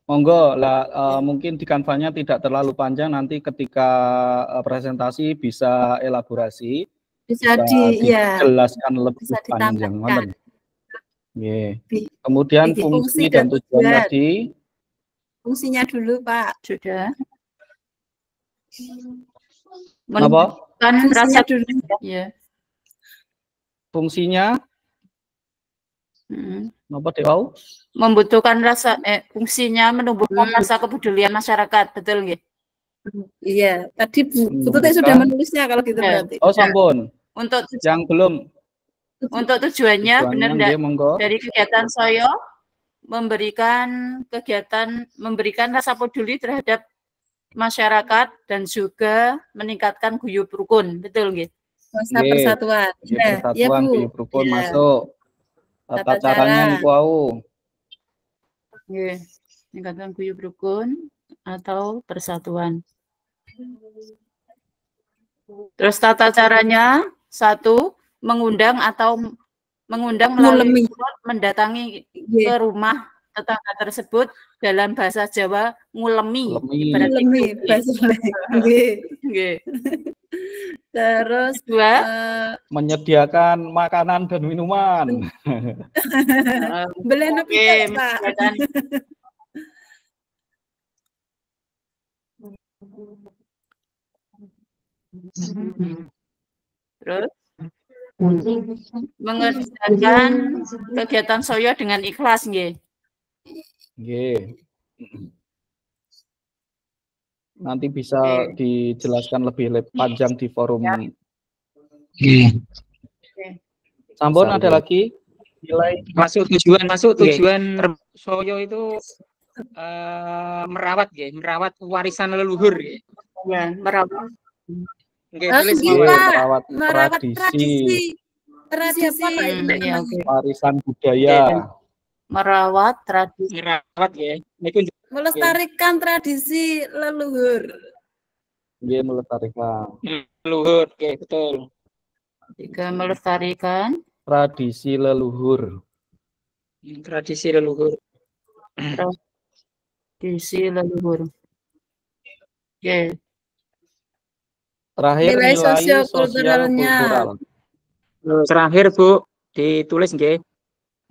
Monggo lah, mungkin di Canva-nya tidak terlalu panjang, nanti ketika presentasi bisa elaborasi. bisa dijelaskan lebih panjang. Kemudian fungsi dan tujuan tadi. Fungsinya dulu, Pak. Sudah. Apa? Kan rasa dulu. Ya. Fungsinya apa Dewa? Membutuhkan rasa fungsinya menumbuhkan rasa kepedulian masyarakat, betul nggih? Iya, tadi Bu Tuti sudah menulisnya kalau gitu berarti. Oh, sampun. Untuk yang belum. Untuk tujuannya benar enggak? Dari kegiatan saya memberikan rasa peduli terhadap masyarakat dan juga meningkatkan guyub rukun, betul nggih? Rasa persatuan. Persatuan, guyub rukun masuk. Tata caranya niku au. Nggih, meningkatkan guyub rukun atau persatuan. Terus tata caranya 1, mengundang melalui mendatangi ke rumah tetangga tersebut dalam bahasa Jawa ngulemi. Bahasa Terus 2, menyediakan makanan dan minuman. Belen Pak. Terus mengerjakan kegiatan saya dengan ikhlas nggih. Nggih. Nanti bisa dijelaskan lebih panjang di forum. Sampun ada lagi nilai masuk tujuan soyo itu merawat warisan leluhur ya, merawat merawat tradisi warisan budaya, merawat tradisi, melestarikan tradisi leluhur. Iya, melestarikan leluhur, betul. Juga melestarikan tradisi leluhur. Tradisi leluhur. Oke. Terakhir nilai sosial-kulturalnya. Terakhir Bu, ditulis nggih.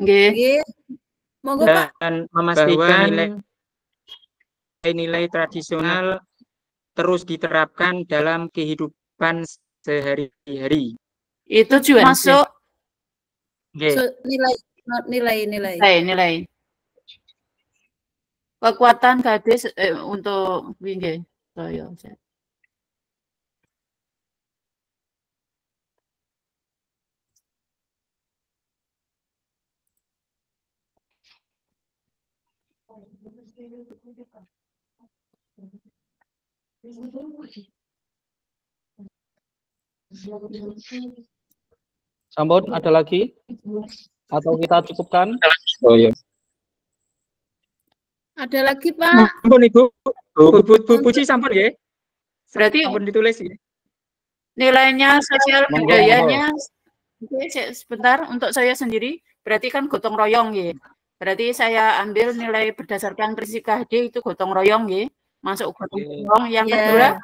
Nggih. Monggo Pak. Dan memastikan nilai tradisional terus diterapkan dalam kehidupan sehari-hari. Itu juga masuk nilai. Kekuatan gadis untuk nggih saya. Sampun ada lagi? Atau kita cukupkan? Oh iya. Ada lagi Pak? Sampun Ibu. Bu Puji sampun ya? Berarti sampun ditulis ya? Nilainya sosial budayanya sebentar untuk saya sendiri berarti kan gotong royong ya. Berarti saya ambil nilai berdasarkan prinsip KHD itu gotong royong ya. Masuk gotong royong yang kedua.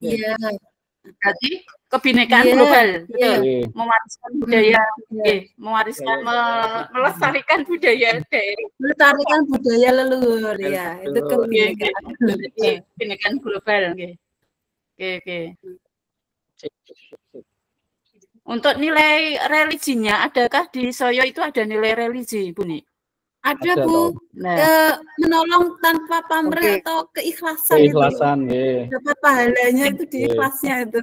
Iya. Berarti kebinekaan global, betul. Mewariskan budaya, mewariskan, melestarikan budaya daerah. Melestarikan budaya leluhur, ya. Itu kebinekaan global, Oke. Untuk nilai religinya, adakah di Soyo itu ada nilai religi, Bu Ni? Ada Bu, menolong tanpa pamrih atau keikhlasan itu. Dapat pahalanya itu di ikhlasnya itu.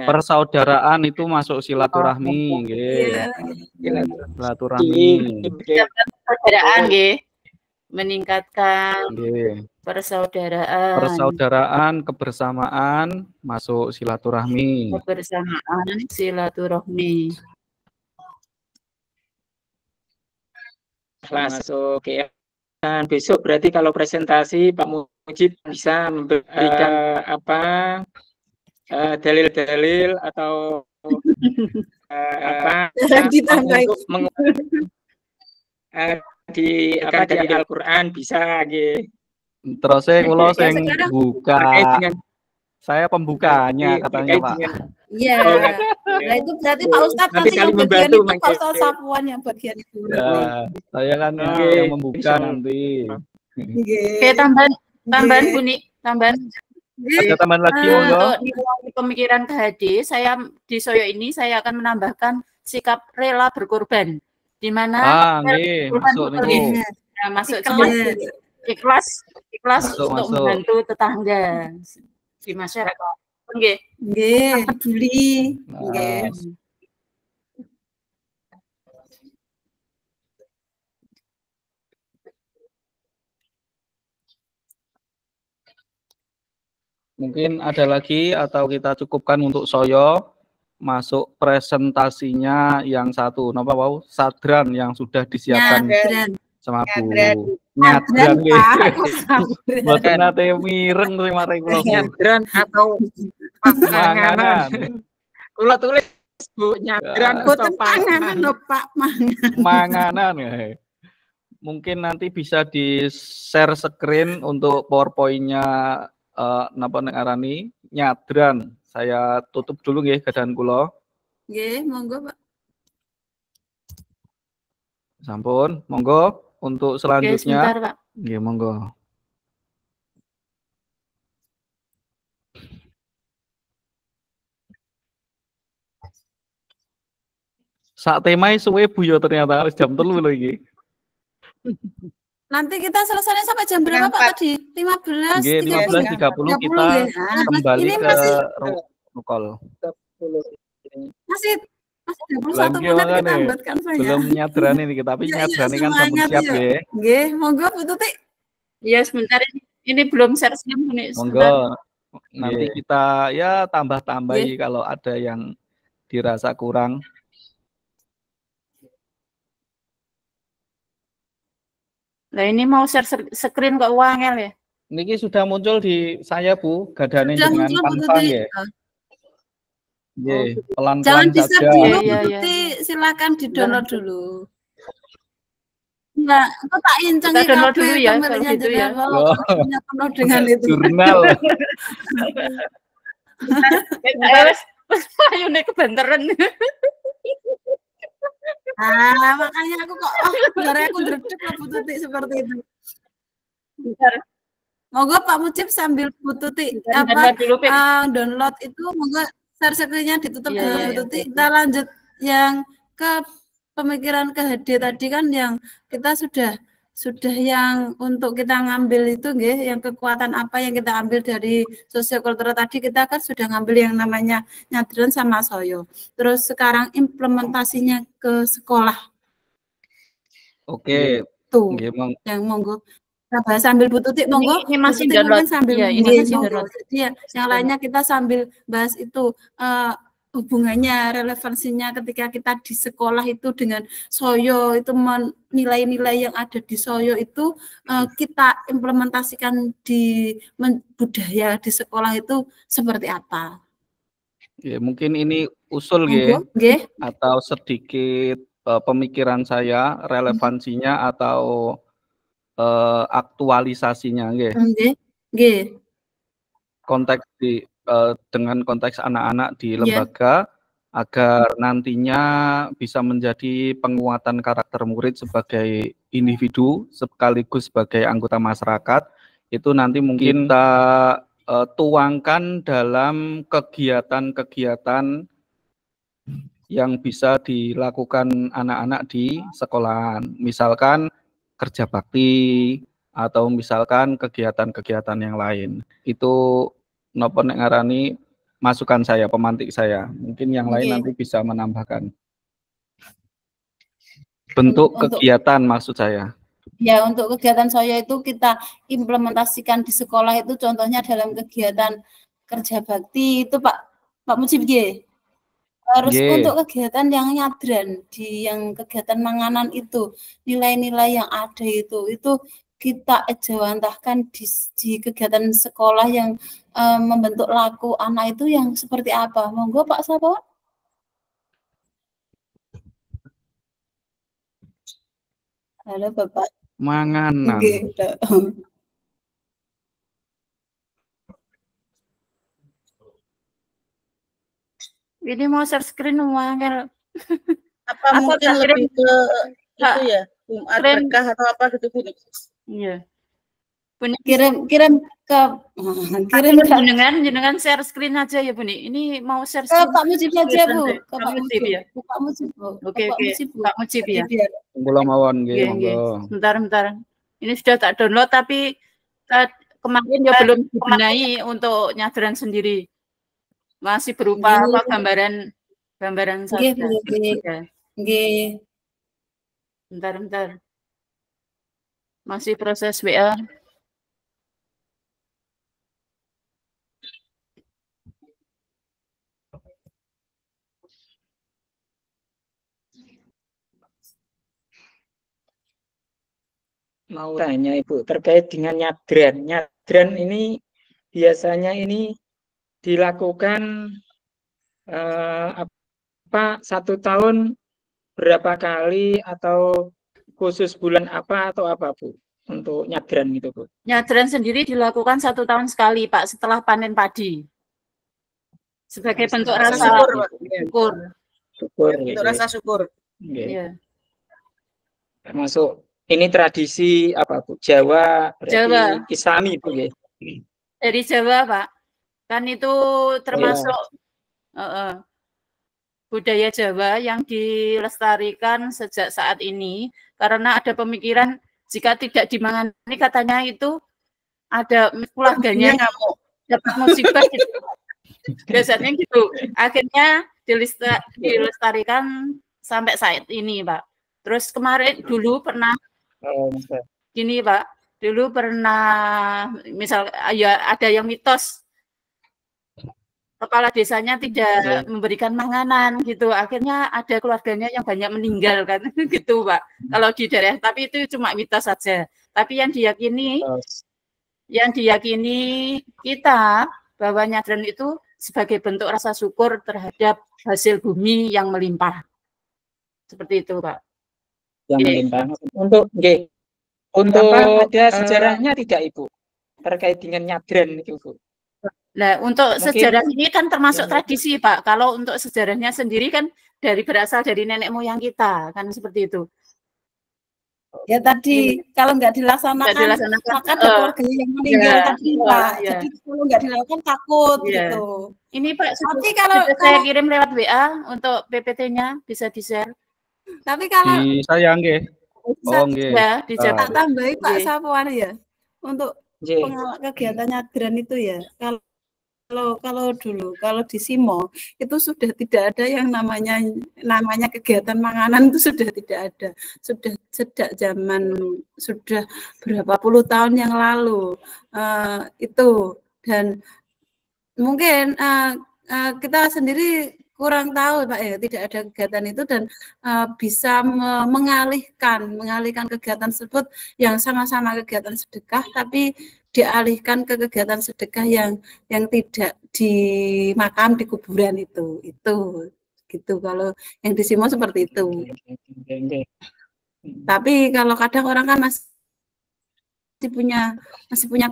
Persaudaraan itu masuk silaturahmi, silaturahmi. Persaudaraan, meningkatkan persaudaraan. Persaudaraan, kebersamaan masuk silaturahmi. Kebersamaan, silaturahmi. Masuk ya. Dan besok berarti kalau presentasi Pak Mujib bisa memberikan dalil-dalil atau di Al-Qur'an bisa gitu. Terus kula sing buka Saya pembukanya katanya Pak. Iya. Nah itu berarti Pak Ustadz nanti yang bagian itu Pak Ustadz Sapuan yang bagian itu. Ya, saya kan yang membuka nanti. Oke, tambahan Buni, tambahan. Ada tambahan lagi monggo. Untuk pemikiran KHD, saya di Soyo ini saya akan menambahkan sikap rela berkorban, di mana masuk ikhlas untuk membantu tetangga di masyarakat. Nggih. Nggih, peduli. Nggih. Mungkin ada lagi atau kita cukupkan untuk Soyo, masuk presentasinya yang satu, napa wau? Sadran yang sudah disiapkan sama Bu. Nyadran mboten nate mireng sing mari kula. Nyadran atau panganan. Kula tulis Bu, nyadran atau panganan lho Pak, manganan. Mungkin nanti bisa di-share screen untuk PowerPoint-nya napa nek arani nyadran. Saya tutup dulu nggih keadaan kula. Nggih, monggo Pak. Sampun, monggo untuk selanjutnya. Oke, sebentar, Pak. Nggih, monggo. Sak temai suwe Bu yo ternyata harus jam 3 lho iki. Nanti kita selesai sampai jam berapa Pak tadi? 15.30. Nggih, 15.30 kita kembali ke Rukol. Masih 21 menit tambat kan saya. Belum nyadrani nih, tapi nyadrani kan sampun siap nggih. Nggih, monggo Bu Tuti. Iya, sebentar ini belum share screen ini. Monggo. Nanti kita ya tambah-tambahi kalau ada yang dirasa kurang. Nah ini mau share screen kok wangel ya? Niki sudah muncul di saya Bu, gadane dengan panpang ya. Nggih, pelan-pelan saja. Jangan dulu Bu Tuti, silakan di-download dulu. Enggak, aku tak inceng kita download dulu ya kalau gitu ya. Punya penuh dengan itu. Jurnal. Ayune kebanteran. Makanya aku kok biar aku dredeg Bu Tuti seperti itu. Monggo Pak Mujib sambil Bu Tuti download itu monggo share screen-nya ditutup dulu Bu Tuti. Kita lanjut yang ke pemikiran KHD tadi kan yang kita sudah yang untuk kita ngambil itu nggih, yang kekuatan apa yang kita ambil dari sosiokultural tadi kita kan sudah ngambil yang namanya nyadran sama Soyo. Terus sekarang implementasinya ke sekolah. Oke. Tuh. Yang monggo. Kita bahas sambil Bu Tuti monggo. Ini masih download sambil ya, ini masih download. Jadi yang lainnya kita sambil bahas itu hubungannya, relevansinya ketika kita di sekolah itu dengan Soyo itu nilai-nilai yang ada di Soyo itu kita implementasikan di budaya di sekolah itu seperti apa? Ya, mungkin ini usul nggih atau sedikit pemikiran saya, relevansinya atau aktualisasinya nggih. Nggih. Konteks dengan konteks anak-anak di lembaga agar nantinya bisa menjadi penguatan karakter murid sebagai individu sekaligus sebagai anggota masyarakat, itu nanti mungkin kita tuangkan dalam kegiatan-kegiatan yang bisa dilakukan anak-anak di sekolahan, misalkan kerja bakti atau misalkan kegiatan-kegiatan yang lain. Itu napa nek ngarani masukan saya, pemantik saya. Mungkin yang lain nanti bisa menambahkan. Bentuk kegiatan maksud saya. Ya, untuk kegiatan saya itu kita implementasikan di sekolah itu contohnya dalam kegiatan kerja bakti itu Pak Mujib nggih. Terus untuk kegiatan yang nyadran di yang kegiatan manganan itu nilai-nilai yang ada itu kita ejawantahkan di kegiatan sekolah yang membentuk laku anak itu yang seperti apa? Monggo Pak Sapa? Halo Bapak. Manganan. Ini mau share screen angel. Apa mungkin lebih ke itu ya, Jumat berkah atau apa gitu Bu? Iya. Kirim ke jenengan share screen aja ya Bu. Ini mau share screen. Pak Mujib saja Bu. Pak Mujib ya. Pak Mujib Bu. Oke. Pak Mujib ya. Monggo mawon nggih, monggo. Bentar. Ini sudah tak download tapi kemarin ya belum dibenahi untuk nyadaran sendiri. Masih berupa gambaran saja. Nggih. Bentar. Masih proses WA. Mau tanya Ibu terkait dengan nyadran. Nyadran ini biasanya ini dilakukan 1 tahun berapa kali atau khusus bulan apa atau apa Bu untuk nyadran gitu Bu? Nyadran sendiri dilakukan 1 tahun sekali Pak setelah panen padi. Sebagai bentuk rasa syukur. Bentuk rasa syukur. Iya. Termasuk ini tradisi apa Bu? Jawa, Islami Bu ya? Dari Jawa Pak. Kan itu termasuk budaya Jawa yang dilestarikan sejak saat ini karena ada pemikiran jika tidak dimangani katanya itu ada keluarganya dapat musibah gitu. Biasanya gitu. Akhirnya dilestarikan sampai saat ini Pak. Terus kemarin dulu pernah gini Pak, dulu pernah misal ya ada yang mitos kepala desanya tidak memberikan makanan gitu, akhirnya ada keluarganya yang banyak meninggal kan gitu Pak. Kalau di daerah, tapi itu cuma mitos saja. Tapi yang diyakini kita bahwa nyadran itu sebagai bentuk rasa syukur terhadap hasil bumi yang melimpah. Seperti itu Pak. Yang melimpah. Untuk ada sejarahnya tidak Ibu terkait dengan nyadran itu Bu? Nah, untuk sejarah ini kan termasuk tradisi, Pak. Kalau untuk sejarahnya sendiri kan berasal dari nenek moyang kita, kan seperti itu. Ya tadi kalau nggak dilaksanakan maka ada keluarganya yang meninggal tadi Pak. Jadi kalau nggak dilakukan takut gitu. Ini Pak, tapi kalau saya kirim lewat WA untuk PPT-nya bisa di-share. Tapi kalau saya nggih. Ya, tak tambahi Pak Sapuan ya untuk kegiatan nyadran itu ya. Kalau dulu di Simo itu sudah tidak ada yang namanya kegiatan manganan, itu sudah tidak ada. Sudah sejak zaman sudah berapa puluh tahun yang lalu itu, dan mungkin kita sendiri kurang tahu Pak ya, tidak ada kegiatan itu dan bisa mengalihkan kegiatan tersebut yang sama-sama kegiatan sedekah tapi dialihkan ke kegiatan sedekah yang tidak di makam di kuburan itu gitu. Kalau yang di Simo seperti itu. Tapi kalau kadang orang kan masih punya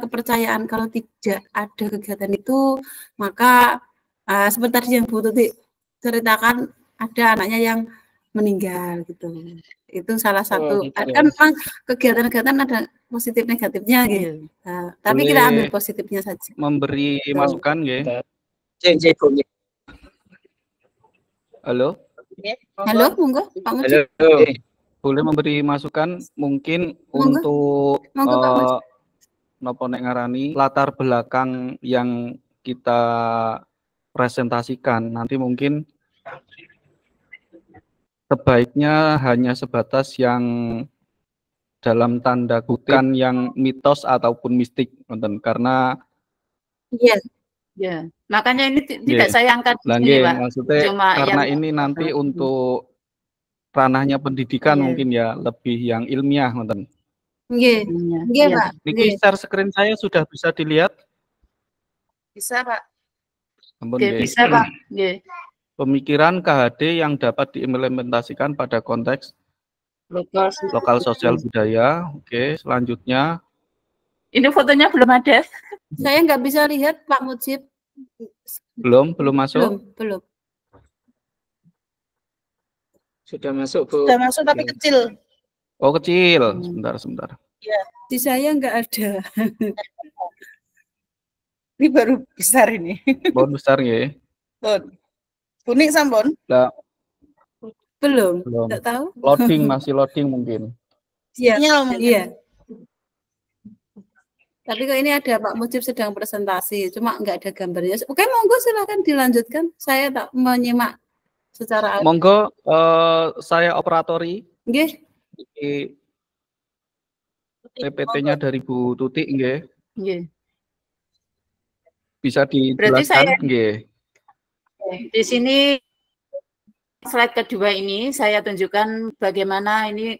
kepercayaan kalau tidak ada kegiatan itu, maka seperti tadi yang Bu Tuti ceritakan ada anaknya yang meninggal gitu. Itu salah satu. Kan memang kegiatan-kegiatan ada positif negatifnya gitu. Tapi kita ambil positifnya saja. Memberi masukan nggih. Halo. Halo, monggo Pak Mujib. Boleh memberi masukan mungkin untuk napa nek ngarani latar belakang yang kita presentasikan. Nanti mungkin sebaiknya hanya sebatas yang dalam tanda kutip yang mitos ataupun mistik, karena makanya ini tidak saya angkat di sini, Pak. Maksudnya cuma karena ini nanti untuk ranahnya pendidikan mungkin ya lebih yang ilmiah, nonton. Nggih, Pak. Niki share screen saya sudah bisa dilihat? Bisa, Pak. Bisa, Pak. Pemikiran KHD yang dapat diimplementasikan pada konteks lokal sosial budaya. Oke, selanjutnya. Ini fotonya belum ada. Saya nggak bisa lihat Pak Mujib. Belum masuk? Belum. Sudah masuk, Bu. Sudah masuk tapi kecil. Oh, kecil. Sebentar. Ya. Di saya nggak ada. Ini baru besar ini. Baru besar ya. Kuning sampun? Nah, Belum. Nggak tahu. Masih loading mungkin. Iya. Sinyal mungkin. Iya. Tapi kok ini ada Pak Mujib sedang presentasi, cuma nggak ada gambarnya. Oke, monggo silakan dilanjutkan. Saya tak menyimak secara. Monggo, saya operatori. Nggih. PPT-nya dari Bu Tuti, nggih. Nggih. Bisa dijelaskan, nggih. Di sini slide kedua ini saya tunjukkan bagaimana ini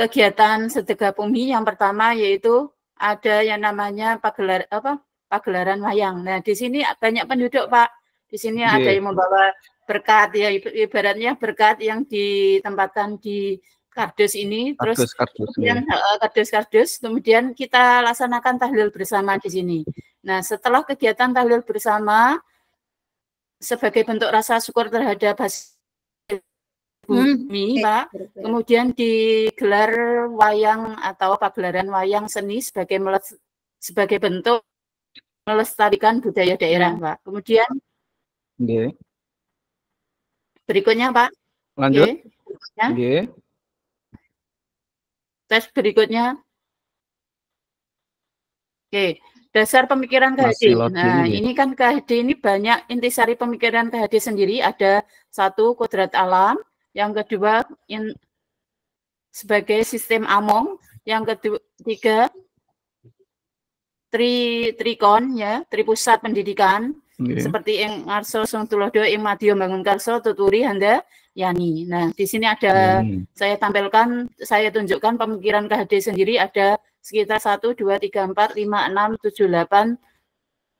kegiatan sedekah bumi. Yang pertama yaitu ada yang namanya pagelaran wayang. Nah, di sini banyak penduduk, Pak. Di sini ada yang membawa berkat, ya ibaratnya berkat yang ditempatkan di kardus ini, terus kemudian kardus. Kemudian kita laksanakan tahlil bersama di sini. Nah, setelah kegiatan tahlil bersama sebagai bentuk rasa syukur terhadap hasil bumi, Pak. Kemudian digelar wayang atau pagelaran wayang seni sebagai bentuk melestarikan budaya daerah, Pak. Kemudian berikutnya, Pak. Lanjut. Tes berikutnya. Oke, dasar pemikiran KHD. Nah, ini kan KHD ini banyak intisari pemikiran KHD sendiri. Ada 1 kodrat alam, yang kedua sebagai sistem among, yang ketiga trikon ya, tripusat pendidikan, seperti yang Ngarso Sung Tulodo, yang Madio Bangun Karso, Tuturi Handa Yani. Nah, di sini ada saya tampilkan, saya tunjukkan pemikiran KHD sendiri ada sekitar 1, 2, 3, 4, 5, 6, 7, 8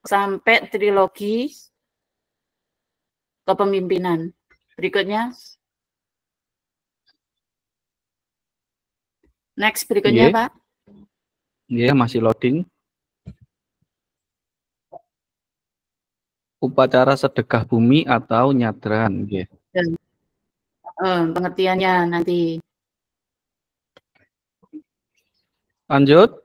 sampai trilogi kepemimpinan. Berikutnya. Next berikutnya, Pak. Iya, masih loading. Upacara sedekah bumi atau nyadran, pengertiannya nanti. Lanjut.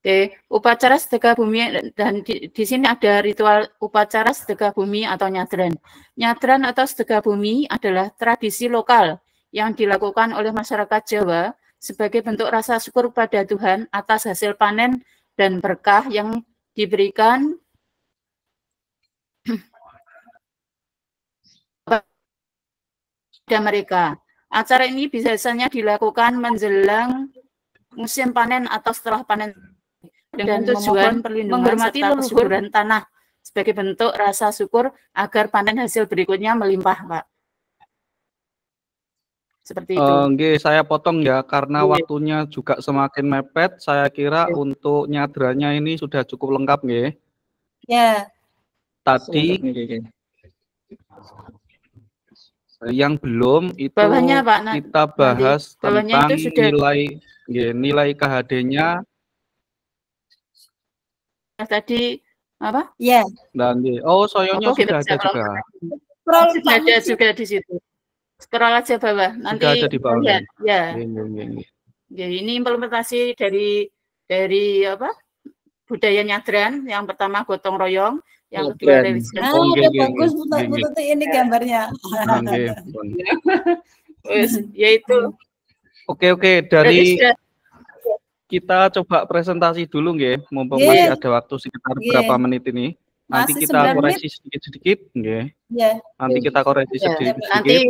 Oke, upacara sedekah bumi, dan di sini ada ritual upacara sedekah bumi atau nyadran. Nyadran atau sedekah bumi adalah tradisi lokal yang dilakukan oleh masyarakat Jawa sebagai bentuk rasa syukur pada Tuhan atas hasil panen dan berkah yang diberikan pada mereka. Acara ini biasanya dilakukan menjelang musim panen atau setelah panen dengan tujuan perlindungan serta kesuburan tanah sebagai bentuk rasa syukur agar panen hasil berikutnya melimpah, Pak. Seperti itu. Saya potong ya, karena waktunya juga semakin mepet. Saya kira untuk nyadranya ini sudah cukup lengkap, nggih. Ya. Tadi yang belum itu bawahnya, Pak, kita bahas tentang nilai KHD-nya. Tadi apa? Ya. Dan soyonya sudah ada juga. Sudah ada juga di situ. Scroll aja bawah, nanti sudah ada di bawah. Ya. Ini implementasi dari apa? Budaya nyadran. Yang pertama gotong royong, yang kedua revisi. Bagus Bu Tuti ini gambarnya. Yaitu. Oke, dari kita coba presentasi dulu, nggih. Mumpung masih ada waktu sekitar berapa menit ini. Nanti kita koreksi sedikit-sedikit, nggih. Nanti kita koreksi sedikit-sedikit.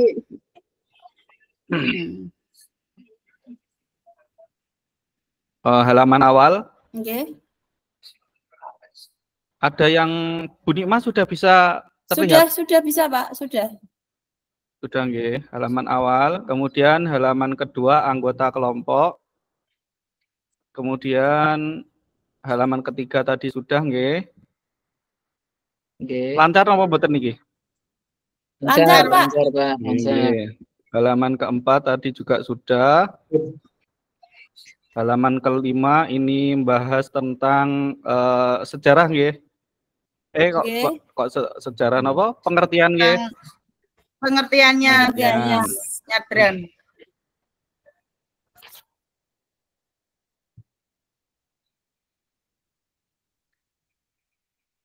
Halaman awal. Ada yang Bu Nikma sudah bisa terlihat? Sudah bisa, Pak, sudah. Sudah, nggih. Halaman awal, kemudian halaman kedua anggota kelompok. Kemudian halaman ketiga tadi sudah, nggih. Lancar apa mboten niki? Lancar, Pak. Halaman keempat tadi juga sudah. Halaman kelima ini membahas tentang sejarah, nggih. Kok sejarah apa? Pengertian, nggih. Pengertiannya. nyadran.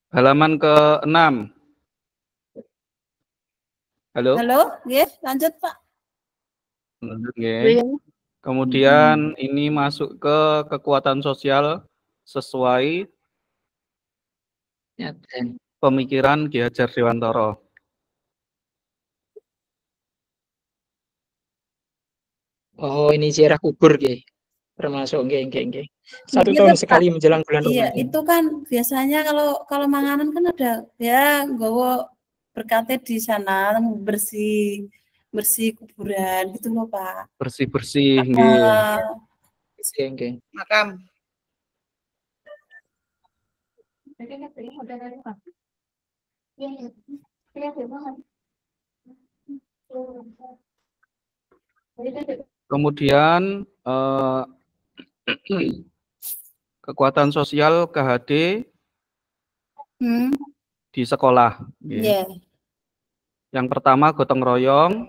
Halaman ke-6. Halo? Halo, nggih, lanjut Pak. Lanjut nggih. Kemudian ini masuk ke kekuatan sosial sesuai pemikiran Ki Hajar Dewantara. Oh, ini ziarah kubur nggih. Termasuk nggih. 1 tahun sekali menjelang bulan Ramadan. Iya, itu kan biasanya kalau manganan kan ada ya nggawa berkatnya di sana bersih kuburan gitu loh Pak. Bersih-bersih nggih. Nggih. Makam. Kemudian kekuatan sosial KHD di sekolah. Iya. Yang pertama gotong royong,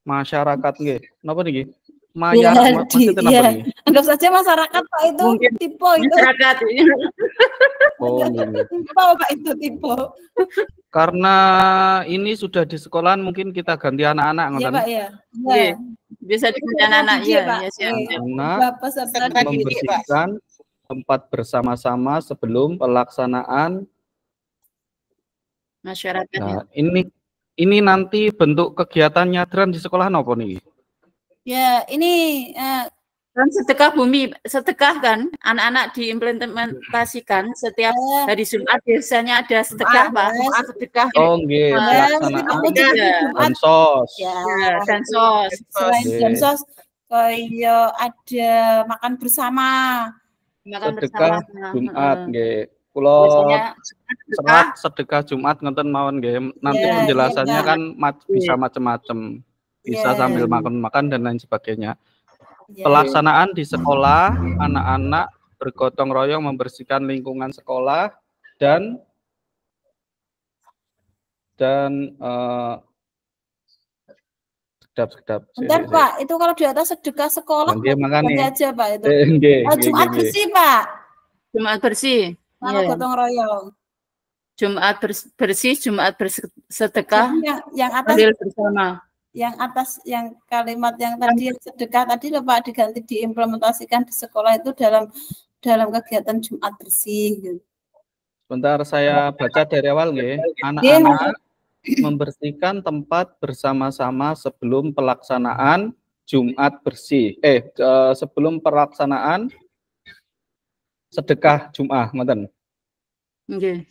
masyarakat nggih. Napa niki? Maksudnya napa niki? Anggap saja masyarakat Pak itu Mungkin tipe itu. masyarakat. Oh, nggih. Tipe Pak itu tipe. Karena ini sudah di sekolahan mungkin kita ganti anak-anak Iya ngoten. Pak ya. Nggih. Bisa diganti anak-anak ya. Anak membersihkan tempat bersama-sama sebelum pelaksanaan masyarakat. Nah, ini nanti bentuk kegiatan nyadran di sekolah apa nih? Ya, ini kan sedekah bumi, sedekah kan anak-anak diimplementasikan setiap hari Jumat biasanya ada sedekah Pak. Sedekah. Oh nggih, pelaksanaan bansos. Ya, bansos. Selain bansos kayak ada makan bersama. Sedekah Jumat nggih. Kula serat sedekah Jumat ngoten mawon nggih. Nanti penjelasannya kan bisa macam-macam. Bisa sambil makan-makan dan lain sebagainya. Pelaksanaan di sekolah, anak-anak bergotong royong membersihkan lingkungan sekolah dan sedap. Bentar Pak, itu kalau di atas sedekah sekolah makanya aja Pak itu. Jumat bersih Pak. Jumat bersih. Kalau gotong royong. Jumat bersih, Jumat bersedekah. Yang atas bersama. Yang atas yang kalimat yang tadi yang sedekah tadi loh Pak diganti diimplementasikan di sekolah itu dalam kegiatan Jumat bersih gitu. Sebentar saya baca dari awal nggih. Anak-anak membersihkan tempat bersama-sama sebelum pelaksanaan Jumat bersih. Sebelum pelaksanaan sedekah Jumat, ngoten. Nggih.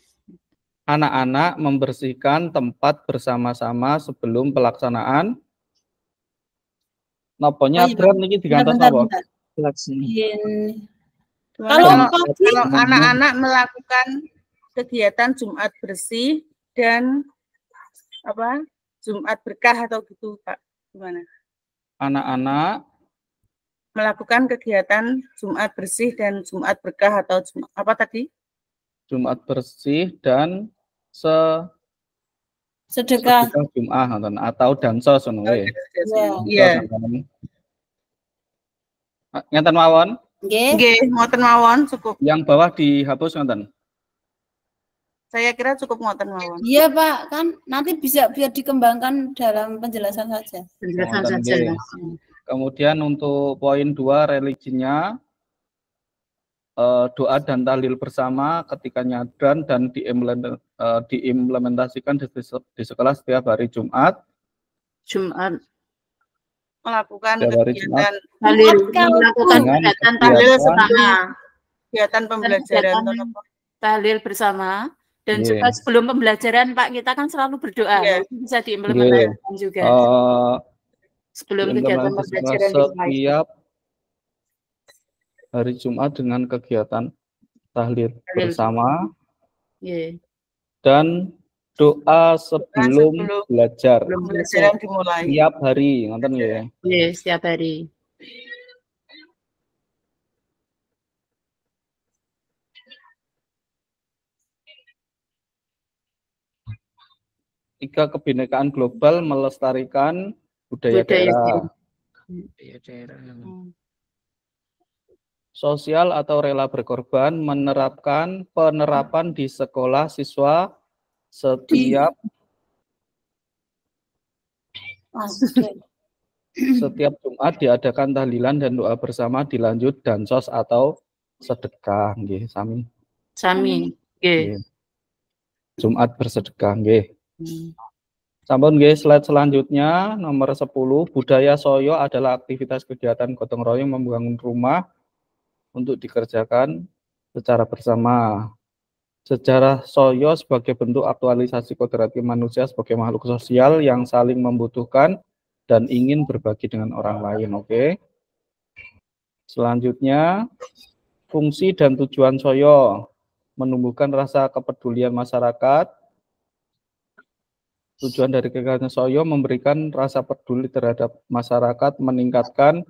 Anak-anak membersihkan tempat bersama-sama sebelum pelaksanaan napa nyadran niki digantos napa? Kalau anak-anak melakukan kegiatan Jumat bersih dan Jumat berkah atau gitu Pak, gimana? Anak-anak melakukan kegiatan Jumat bersih dan Jumat berkah atau apa tadi? Jumat bersih dan sedekah Jumat atau dansos ngono nggih. Iya. Ngenten mawon? Nggih, ngoten mawon cukup. Yang bawah dihapus ngoten. Saya kira cukup ngoten mawon. Iya Pak, kan nanti bisa biar dikembangkan dalam penjelasan saja. Penjelasan saja. Kemudian untuk poin 2 religinya doa dan tahlil bersama ketika nyadran dan diimplementasikan di sekolah setiap hari Jumat. Melakukan kegiatan tahlil bersama. Kegiatan pembelajaran tahlil bersama dan juga sebelum pembelajaran Pak kita kan selalu berdoa. Bisa diimplementasikan juga. Sebelum kegiatan pembelajaran setiap hari Jumat dengan kegiatan tahlil bersama dan doa sebelum belajar. Pembelajaran dimulai. Setiap hari, ngoten ya. Iya, setiap hari. ketiga, kebinekaan global melestarikan budaya daerah. Sosial atau rela berkorban penerapan di sekolah siswa setiap Jumat diadakan tahlilan dan doa bersama dilanjut dansos atau sedekah nggih sami. Nggih. Jumat bersedekah nggih. Sampun nggih, slide selanjutnya nomor 10, budaya Soyo adalah aktivitas kegiatan gotong royong membangun rumah untuk dikerjakan secara bersama. Sejarah Soyo sebagai bentuk aktualisasi kodrati manusia sebagai makhluk sosial yang saling membutuhkan dan ingin berbagi dengan orang lain. Oke. Selanjutnya, fungsi dan tujuan Soyo menumbuhkan rasa kepedulian masyarakat. Tujuan dari kegiatan Soyo memberikan rasa peduli terhadap masyarakat, meningkatkan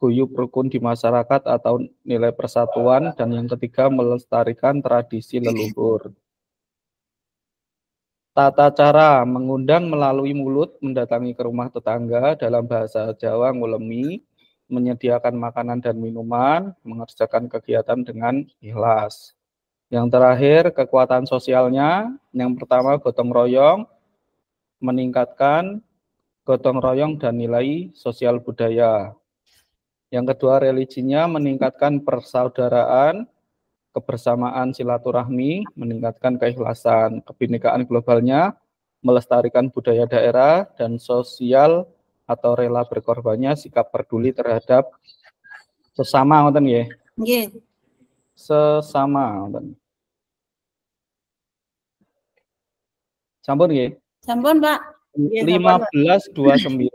guyub rukun di masyarakat atau nilai persatuan, dan yang ketiga melestarikan tradisi leluhur. Tata cara mengundang melalui mulut, mendatangi ke rumah tetangga, dalam bahasa Jawa ngulemi, menyediakan makanan dan minuman, mengerjakan kegiatan dengan ikhlas. Yang terakhir, kekuatan sosialnya, yang pertama gotong royong, meningkatkan gotong royong dan nilai sosial budaya. Yang kedua, religinya meningkatkan persaudaraan, kebersamaan silaturahmi, meningkatkan keikhlasan. Kebinekaan globalnya melestarikan budaya daerah, dan sosial atau rela berkorbannya sikap peduli terhadap sesama, ngoten nggih. Nggih. Sesama, ngoten. Sampun nggih? Sampun, Pak. 15.29. 1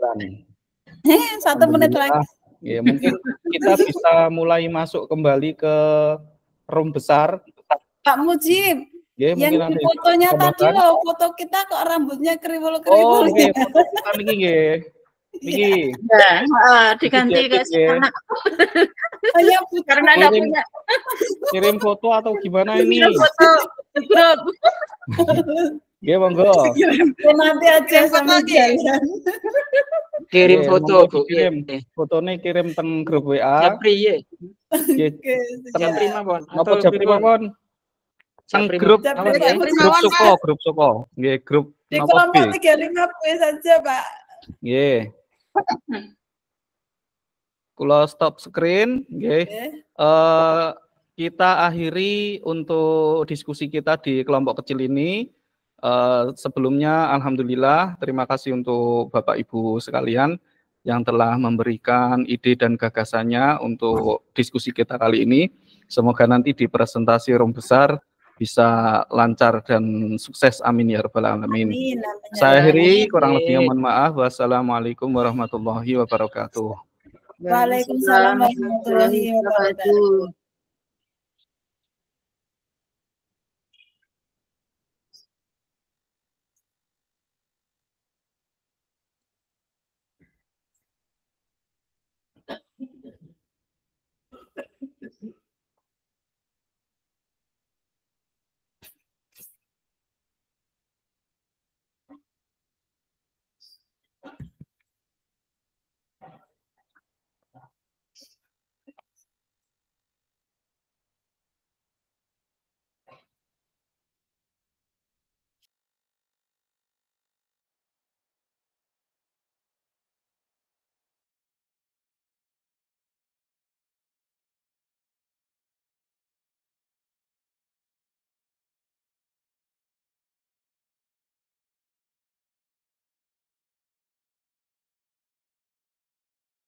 menit lagi. Ya, mungkin kita bisa mulai masuk kembali ke room besar. Pak Mujib, Ya, yang mungkin fotonya tadi loh, foto kita kok rambutnya kriwul-kriwul. Oh, nggih, foto kita niki nggih. Niki. Diganti ke anak. Hanya Karena ada punya. Kirim foto atau gimana ini? Foto grup. Nggih, monggo. Nanti aja sama jalan. Kirim foto, Bu. Kirim fotone, kirim teng grup WA. Japri ya. Japri mawon. Napa Japri mawon? Teng grup grup Soko. Nggih, grup di napa kelompok 35 saja, Pak. Nggih. Kula stop screen, nggih. Kita akhiri untuk diskusi kita di kelompok kecil ini. Sebelumnya, alhamdulillah, terima kasih untuk Bapak Ibu sekalian yang telah memberikan ide dan gagasannya untuk diskusi kita kali ini. Semoga nanti di presentasi room besar bisa lancar dan sukses. Amin ya rabbal alamin. Saya akhiri, kurang lebihnya mohon maaf. Wassalamualaikum warahmatullahi wabarakatuh. Waalaikumsalam warahmatullahi wabarakatuh.